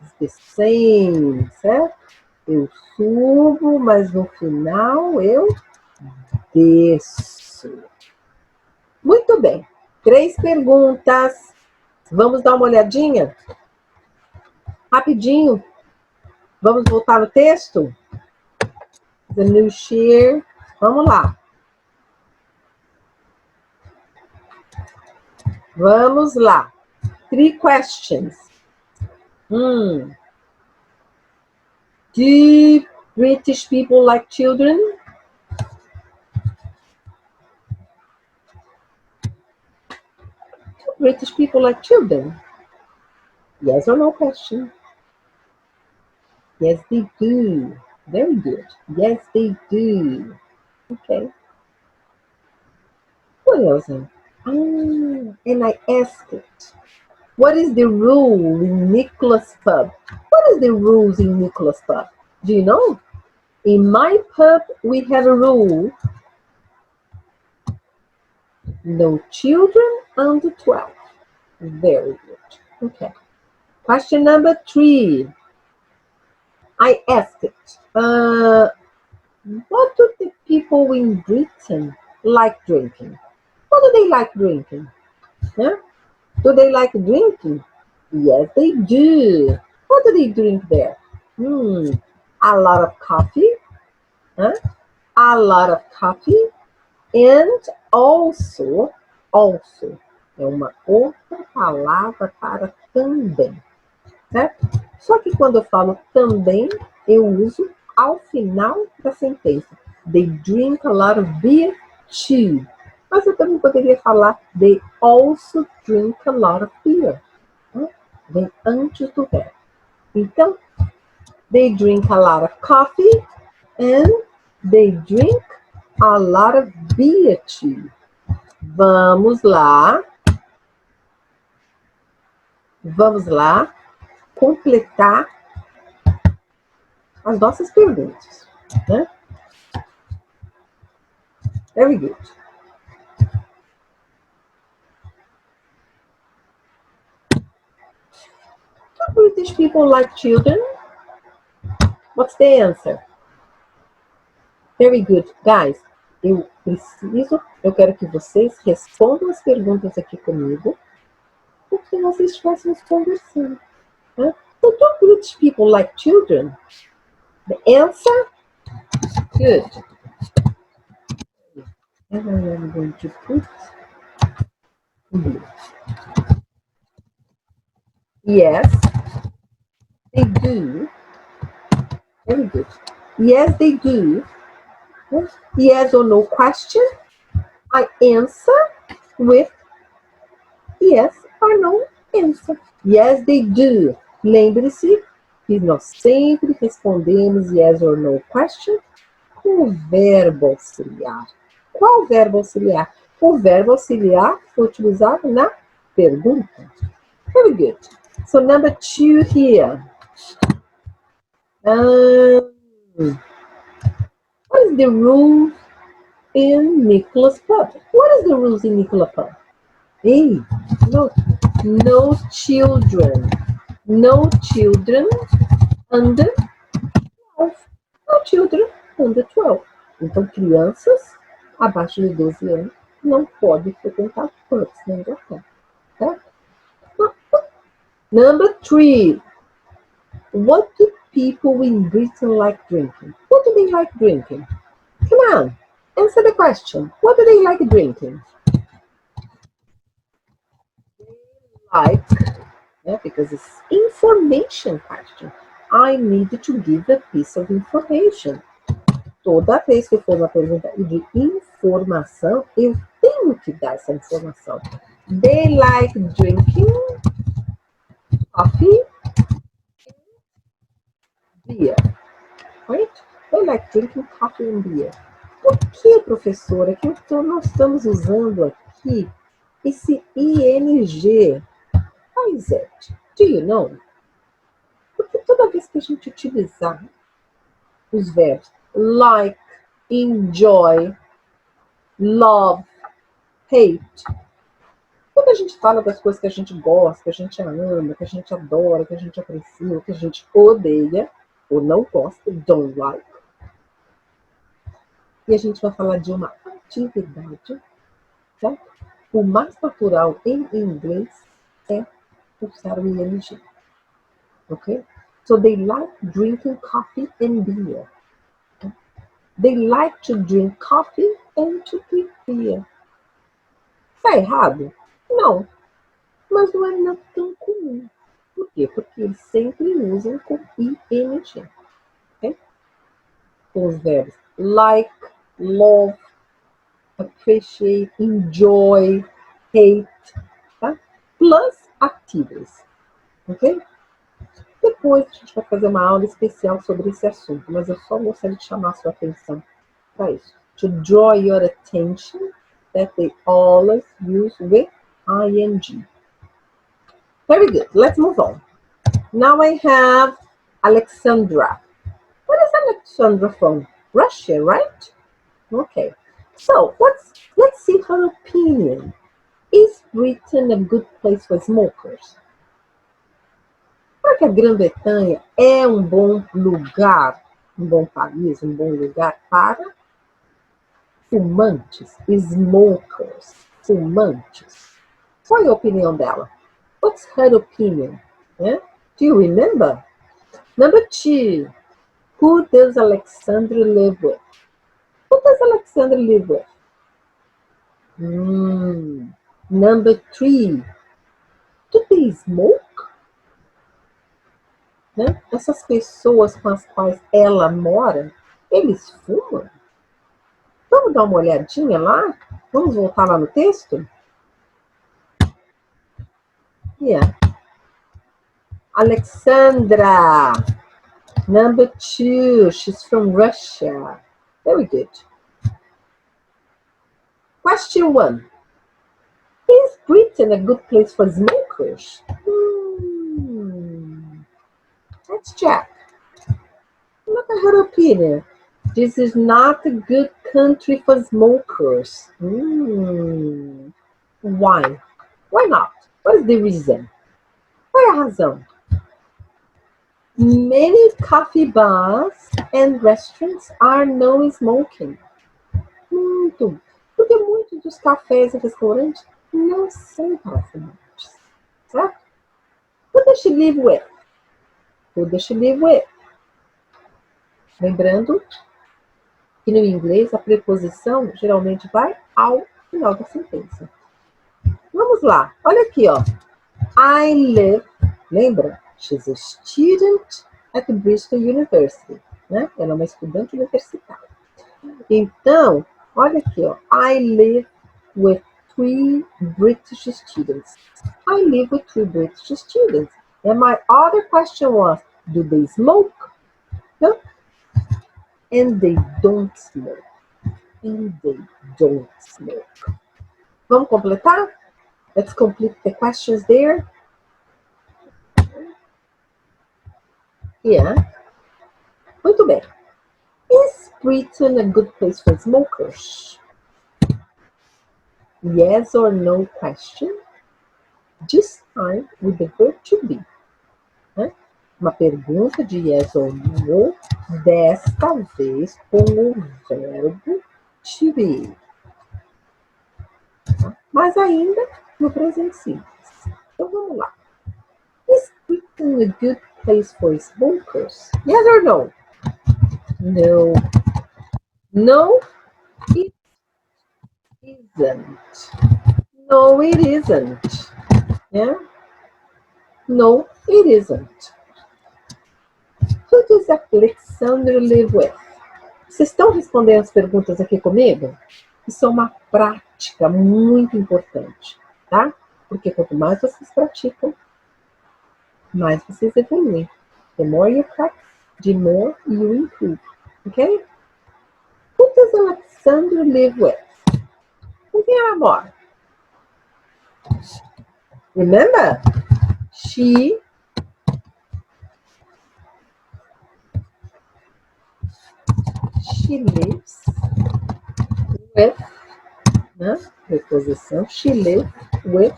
It's the same, certo? Eu subo, mas no final eu desço. Muito bem. 3 perguntas. Vamos dar uma olhadinha? Rapidinho. Vamos voltar no texto? The new share. Vamos lá. Vamos lá. 3 questions. Do British people like children? Do British people like children? Yes or no question? Yes, they do. Very good. Yes, they do. Okay. What else? And I asked it. What is the rule in Nicholas pub? What is the rules in Nicholas pub? Do you know? In my pub, we have a rule. No children under 12. Very good. Okay. Question number 3. I asked it. What do the people in Britain like drinking? What do they like drinking? Huh? Do they like drinking? Yes, they do. What do they drink there? A lot of coffee. Huh? A lot of coffee. And also é uma outra palavra para também, certo? Só que quando eu falo também, eu uso ao final da sentença. They drink a lot of beer too. Mas eu também poderia falar they also drink a lot of beer. Vem antes do verbo. Então, they drink a lot of coffee and they drink a lot of beer too. Vamos lá completar as nossas perguntas, né? Very good. Do British people like children? What's the answer? Very good. Guys, eu quero que vocês respondam as perguntas aqui comigo, porque nós estivéssemos conversando. Né? So, do British people like children? The answer? Good. And I am going to put here. Yes, they do. Very good. Yes, they do. Yes or no question. I answer with yes or no answer. Yes, they do. Lembre-se que nós sempre respondemos yes or no question com o verbo auxiliar. Qual verbo auxiliar? O verbo auxiliar foi utilizado na pergunta. Very good. So number 2 here. What is the rule in Nicholas Pub? What is the rules in Nicholas Pub? Hey, no children. No children under 12. No children under 12. Então, crianças abaixo de 12 anos não podem frequentar pubs, nem já tá. Number 3. What do people in Britain like drinking? What do they like drinking? Come on, answer the question. What do they like drinking? Like, because it's information question. I need to give a piece of information. Toda vez que for uma pergunta de informação, eu tenho que dar essa informação. They like drinking coffee and beer. Right? They like drinking coffee and beer. Por que, professora, que nós estamos usando aqui esse ing? Why is it? Do you know? Porque toda vez que a gente utilizar os verbos like, enjoy, love, hate, quando a gente fala das coisas que a gente gosta, que a gente ama, que a gente adora, que a gente aprecia, que a gente odeia, ou não gosta, don't like, e a gente vai falar de uma atividade, tá? O mais natural em inglês é usar o ing. Ok? So they like drinking coffee and beer. They like to drink coffee and to drink beer. Está errado? Não. Mas não é nada tão comum. Por quê? Porque eles sempre usam com ing. Okay? Com os verbos like, love, appreciate, enjoy, hate, tá? Plus activities. Ok? Depois a gente vai fazer uma aula especial sobre esse assunto, mas eu só gostaria de chamar a sua atenção para isso. To draw your attention that they always use with ing. Very good. Let's move on. Now I have Alexandra. What is Alexandra from? Russia, right? Okay. So let's see her opinion. Is Britain a good place for smokers? Será que a Grã-Bretanha é um bom lugar um bom país, um bom lugar para fumantes, smokers, fumantes. Qual é a opinião dela? What's her opinion? Yeah? Do you remember? Number 2, who does Alexandra live with? Who does Alexandra live with? Number 3, do they smoke? Né? Essas pessoas com as quais ela mora, eles fumam? Vamos dar uma olhadinha lá? Vamos voltar lá no texto? Yeah. Alexandra, number 2, she's from Russia. Very good. Question 1. Is Britain a good place for smokers? Let's check. Look at her opinion. This is not a good country for smokers. Why? Why not? What is the reason? Qual é a razão? Many coffee bars and restaurants are no smoking. Porque muitos dos cafés e restaurantes não são para fumantes. Certo? Who does she live with? Who does she live with? Lembrando que no inglês a preposição geralmente vai ao final da sentença. Vamos lá. Olha aqui, ó. I live, lembra? She's a student at the Bristol University. Né? Ela é uma estudante universitária. Então, olha aqui, ó. I live with 3 British students. I live with 3 British students. And my other question was, do they smoke? No? And they don't smoke. And they don't smoke. Vamos completar? Let's complete the questions there. Yeah. Muito bem. Is Britain a good place for smokers? Yes or no question. This time with the verb to be. Né? Uma pergunta de yes or no, desta vez com o verbo to be. Tá? Mas ainda no presente simples. Então vamos lá. Is Britain a good place for smokers? Yes or no? No. No, it isn't. No, it isn't. Yeah? No, it isn't. Who does Alexander live with? Vocês estão respondendo as perguntas aqui comigo? Isso é uma prática muito importante, tá? Porque quanto mais vocês praticam, mais vocês evoluem. The more you practice, the more you improve. Ok? Who does Alexander live with? Com quem ela mora? Remember? She lives with, né? Preposição. She lives with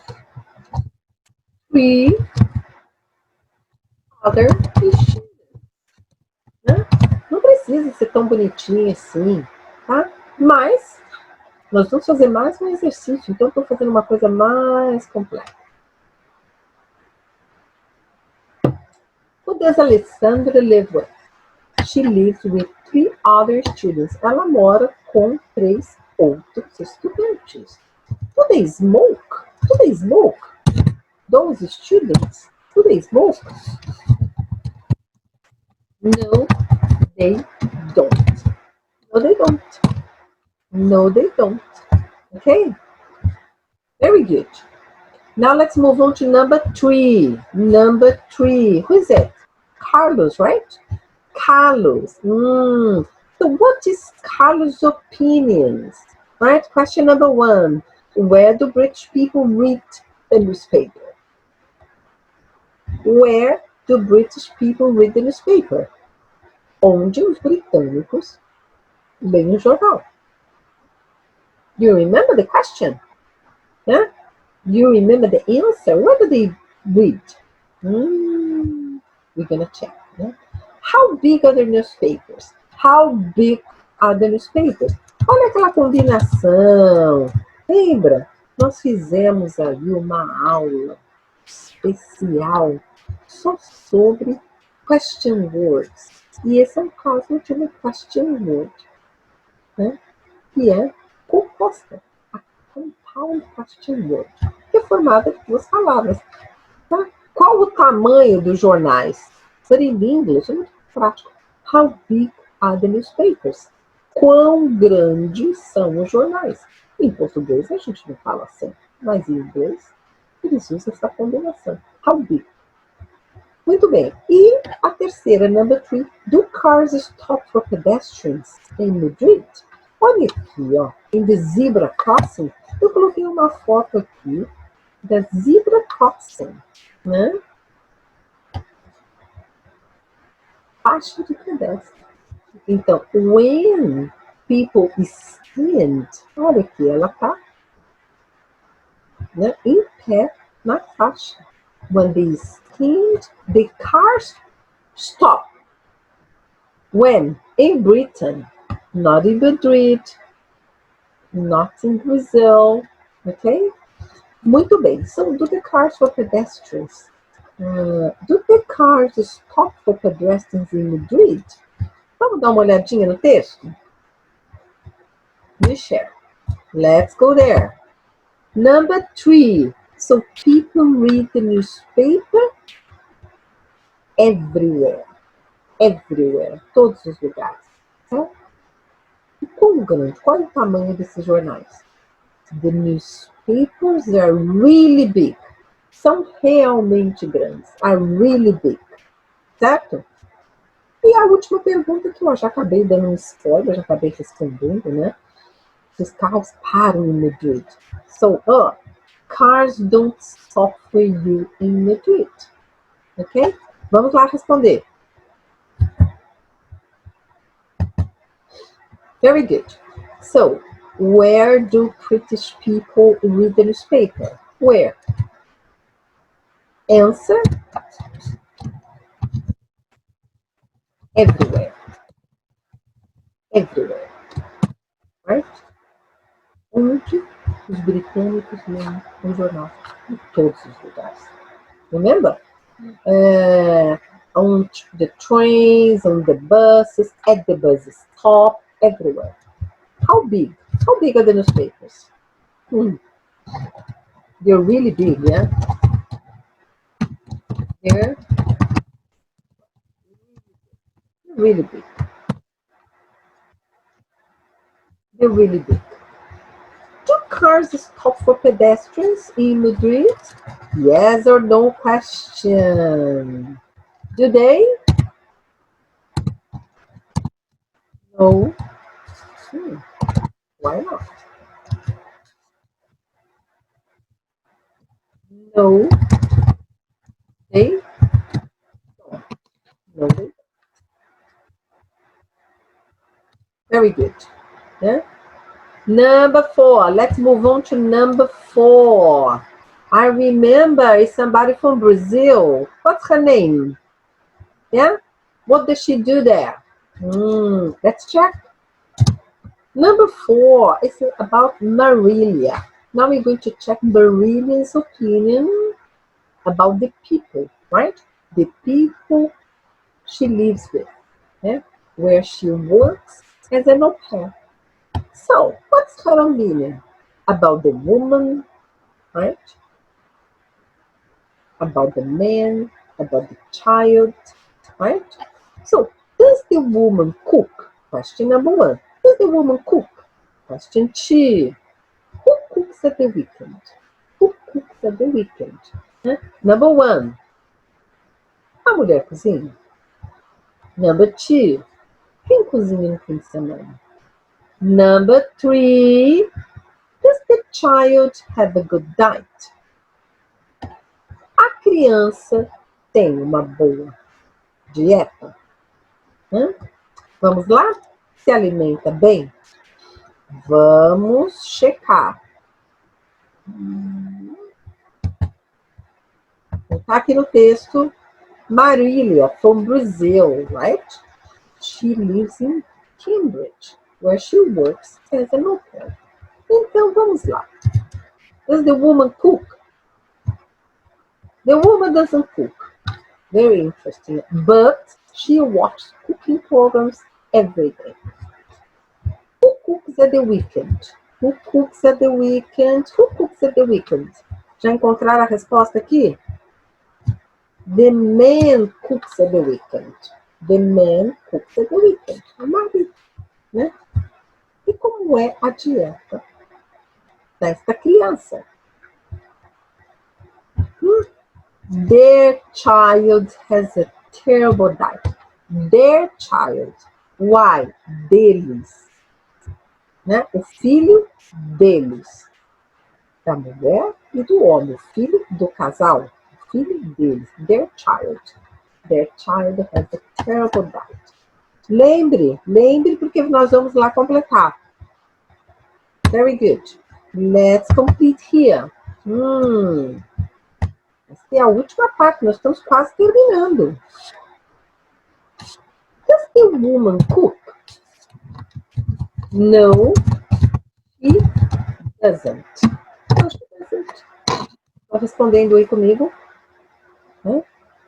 3 other students. Né? Não precisa ser tão bonitinho assim, tá? Mas nós vamos fazer mais um exercício, então estou fazendo uma coisa mais completa. Who does Alessandra live with? She lives with 3 other students. Ela mora com 3 outros estudantes. Do they smoke? Do they smoke? Those students? Do they smoke? No, they don't. No, they don't. No, they don't. Okay? Very good. Now let's move on to number 3. Number 3. Who is it? Carlos, right? Carlos. So what is Carlos' opinions? Right? Question number 1. Where do British people read the newspaper? Where do British people read the newspaper? Onde os britânicos leem o jornal? You remember the question? Yeah? You remember the answer? Where do they read? We're going to check. Yeah? How big are the newspapers? How big are the newspapers? Olha aquela combinação. Lembra? Nós fizemos ali uma aula especial só sobre question words. E esse é um caso de uma question word, né? Que é composta. A compound question word, que é formada de duas palavras. Tá? Qual o tamanho dos jornais? But in English é muito prático. How big are the newspapers? Quão grandes são os jornais? Em português a gente não fala assim, mas em inglês eles usam essa combinação. How big? Muito bem. E a terceira, number 3. Do cars stop for pedestrians in Madrid? Olha aqui, ó, in the zebra crossing. Eu coloquei uma foto aqui da zebra crossing, né? Faixa de pedestre. Então, when people stand, olha aqui, ela tá, né, em pé na faixa. When they stand, the cars stop. When? In Britain, not in Madrid, not in Brazil, ok? Muito bem. So, do the cars for pedestrians? Do the cars stop for pedestrians in Madrid? Vamos dar uma olhadinha no texto? Share. Let's go there. Number 3. So people read the newspaper everywhere. Everywhere. Todos os lugares. Tá? E quão grande? Qual é o tamanho desses jornais? The newspapers are really big. São realmente grandes. Are really big. Certo? E a última pergunta que eu já acabei dando um spoiler, já acabei respondendo, né? Os carros param em Madrid. So, cars don't stop for you in Madrid. Ok? Vamos lá responder. Very good. So, where do British people read the newspaper? Where? Answer. Everywhere. Everywhere. Right? Onde os britânicos leem o jornal? Em todos os lugares. Remember? On the trains, on the buses, at the bus stop, everywhere. How big? How big are the newspapers? They're really big, yeah? They're really big. They're really big. Do cars stop for pedestrians in Madrid? Yes or no question. Do they? No. Why not? No. They? No, they. Very good. Yeah? Number 4. Let's move on to number 4. I remember it's somebody from Brazil. What's her name? Yeah? What does she do there? Let's check. Number 4 is about Marilia. Now we're going to check Marilia's opinion about the people, right? The people she lives with, yeah? Where she works as an au pair. So, what's her opinion about the woman, right? About the man, about the child, right? So, does the woman cook? Question number 1. Does the woman cook? Question 2. Who cooks at the weekend? Who cooks at the weekend? Number 1. A mulher cozinha. Number 2. Quem cozinha no fim de semana? Number 3. Does the child have a good diet? A criança tem uma boa dieta? Vamos lá? Se alimenta bem? Vamos checar. Vou botar aqui no texto Marília from Brazil, right? She lives in Cambridge, where she works as an au pair. Então, vamos lá. Does the woman cook? The woman doesn't cook. Very interesting. But she watches cooking programs every day. Who cooks at the weekend? Who cooks at the weekend? Who cooks at the weekend? Já encontraram a resposta aqui? The man cooks at the weekend. The man cooks at the weekend. O marido, né? E como é a dieta desta criança? Their child has a terrible diet. Their child. Why? Deles. Né? O filho deles. Da mulher e do homem. O filho do casal. O filho deles. Their child. Their child has a terrible diet. Lembre porque nós vamos lá completar. Very good. Let's complete here. Essa é a última parte, nós estamos quase terminando. Does the woman cook? No, she doesn't. No, she doesn't. Estão respondendo aí comigo?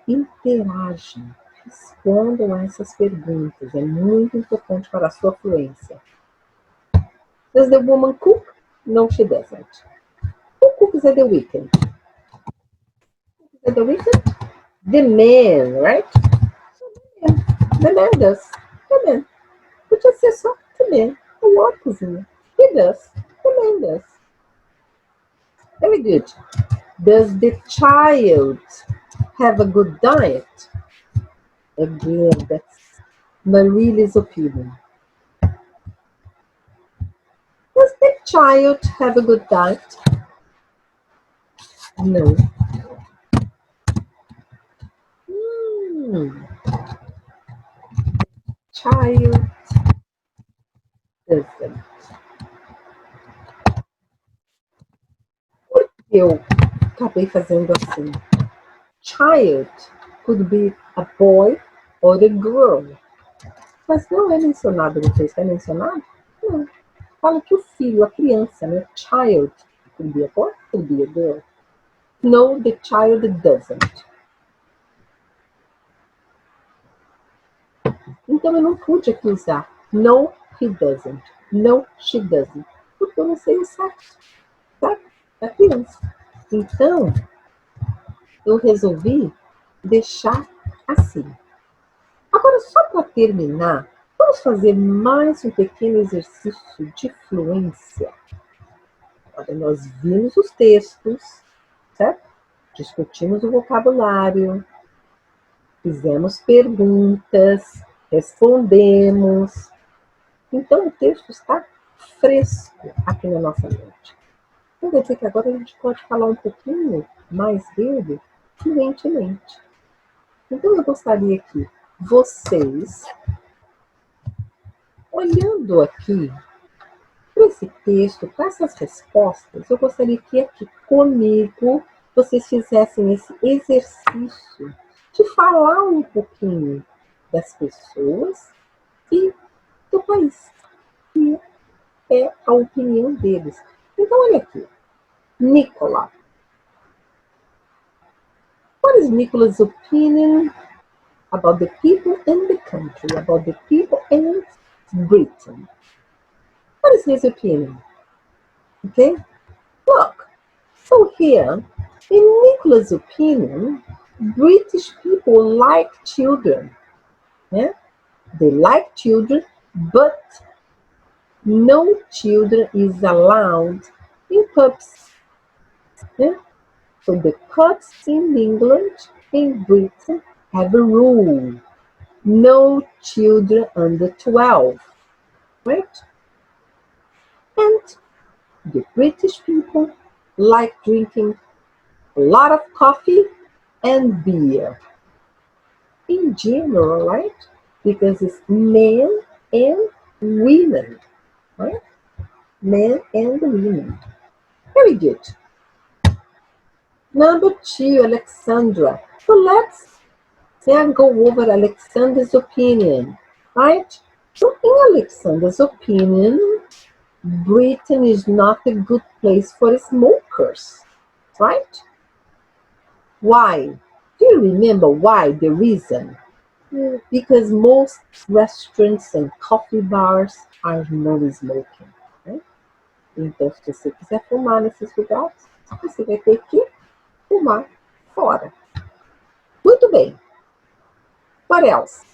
Interagem. Respondam a essas perguntas. É muito importante para a sua fluência. Does the woman cook? No, she doesn't. Who cooks at the weekend? At the weekend? The man, right? The man does. The man. Podia ser só the man. O outro cozinha. He does. The man does. Very good. Does the child have a good diet? Again, that's Marily's opinion. Does the child have a good diet? No. Child doesn't. Por que eu acabei fazendo assim? Child could be a boy or a girl. Mas não é mencionado no texto, é mencionado? Não. Fala que o filho, a criança, né? Child could be a boy, could be a girl. No, the child doesn't. Então eu não pude aqui usar no, he doesn't. No, she doesn't. Porque eu não sei o sexo, tá? Da criança. Então, eu resolvi deixar assim. Agora, só para terminar, vamos fazer mais um pequeno exercício de fluência. Agora, nós vimos os textos, certo? Discutimos o vocabulário, fizemos perguntas, respondemos. Então, o texto está fresco aqui na nossa mente. Então, quer dizer que agora a gente pode falar um pouquinho mais dele fluentemente. Então, eu gostaria que vocês, olhando aqui para esse texto, para essas respostas, eu gostaria que aqui comigo vocês fizessem esse exercício de falar um pouquinho das pessoas e do país, que é a opinião deles. Então, olha aqui. Nicola. What is Nicola's opinion about the people in the country, about the people in Britain? What is his opinion? Okay? Look. So here, in Nicola's opinion, British people like children. Yeah? They like children, but no children is allowed in pubs. Yeah? So the pubs in England, in Britain, have a rule. No children under 12. Right? And the British people like drinking a lot of coffee and beer. In general, right? Because it's men and women. Right? Men and women. Very good. Number 2, Alexandra. So let's and go over Alexander's opinion, right? So in Alexander's opinion, Britain is not a good place for smokers, right? Why? Do you remember why? The reason? Because most restaurants and coffee bars are no smoking, né? Então, se você quiser fumar nesses lugares, você vai ter que fumar fora. Muito bem. What else?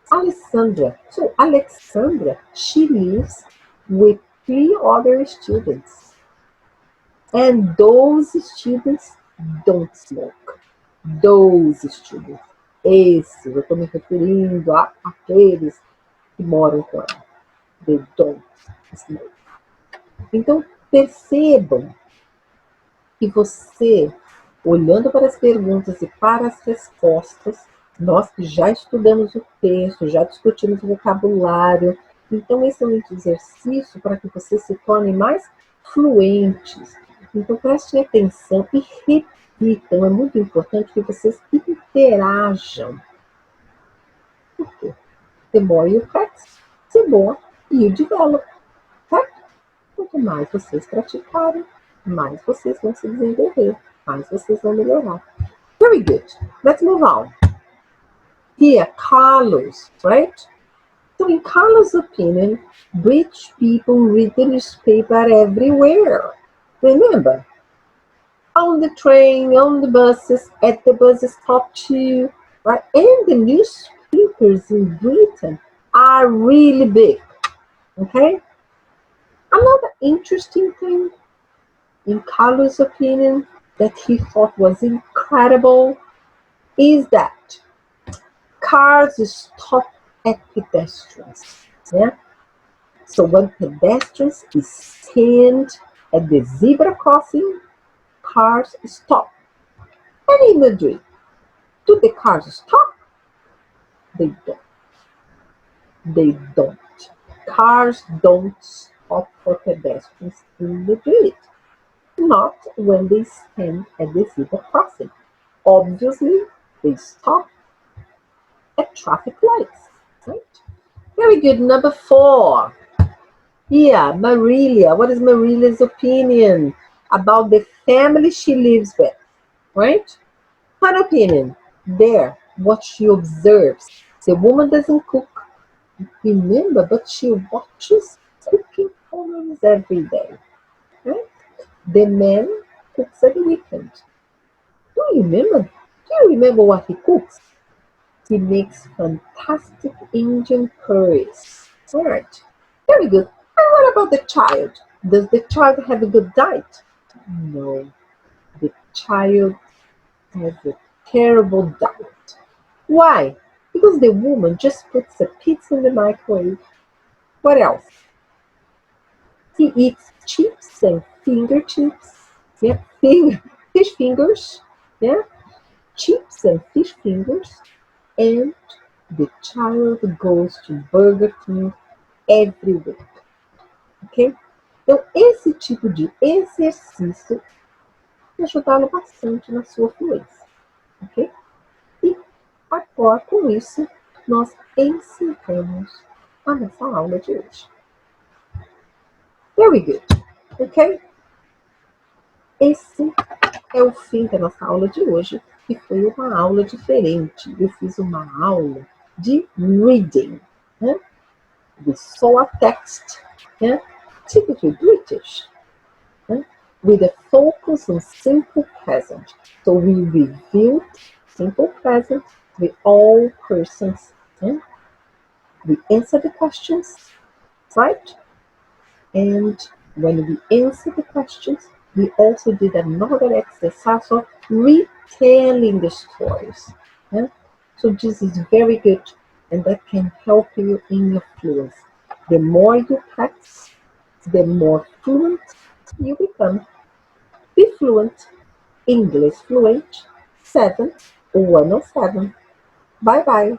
Alexandra. So, Alexandra, she lives with 3 other students. And those students don't smoke. Those students. Esses, eu estou me referindo àqueles que moram com ela. They don't smoke. Então, percebam que você, olhando para as perguntas e para as respostas, nós que já estudamos o texto, já discutimos o vocabulário, então esse é um exercício para que vocês se tornem mais fluentes. Então, prestem atenção e repitam. É muito importante que vocês interajam. Por quê? The more you practice, the more you develop. Certo? Quanto mais vocês praticarem, mais vocês vão se desenvolver, mais vocês vão melhorar. Very good. Let's move on. Here, Carlos, right? So in Carlos' opinion, British people read the newspaper everywhere. Remember? On the train, on the buses, at the bus stop too, right? And the newspapers in Britain are really big, okay? Another interesting thing, in Carlos' opinion, that he thought was incredible, is that cars stop at pedestrians. Yeah? So when pedestrians stand at the zebra crossing, cars stop. And in Madrid, do the cars stop? They don't. They don't. Cars don't stop for pedestrians in Madrid. Not when they stand at the zebra crossing. Obviously, they stop at traffic lights. Right? Very good. Number 4. Yeah, Marilia. What is Marilia's opinion about the family she lives with? Right? Her opinion. There, what she observes. The woman doesn't cook. Remember, but she watches cooking programs every day. Right? The man cooks at the weekend. Do you remember what he cooks? He makes fantastic Indian curries. All right. Very good. And what about the child? Does the child have a good diet? No. The child has a terrible diet. Why? Because the woman just puts a pizza in the microwave. What else? He eats chips and finger chips. Yeah, fish fingers. Yeah, chips and fish fingers. And the child goes to Burger King every week. Ok? Então, esse tipo de exercício vai ajudá-lo bastante na sua fluência. Ok? E agora, com isso, nós encerramos a nossa aula de hoje. Very good. Ok? Esse é o fim da nossa aula de hoje, que foi uma aula diferente. Eu fiz uma aula de reading. Né? We saw a text, né? Typically British, né? With a focus on simple present. So we reviewed simple present with all persons. Né? We answered the questions, right? And when we answered the questions, we also did another exercise of retelling the stories. Yeah? So this is very good, and that can help you in your fluency. The more you practice, the more fluent you become. Be fluent, English Fluent 7 107. Bye-bye.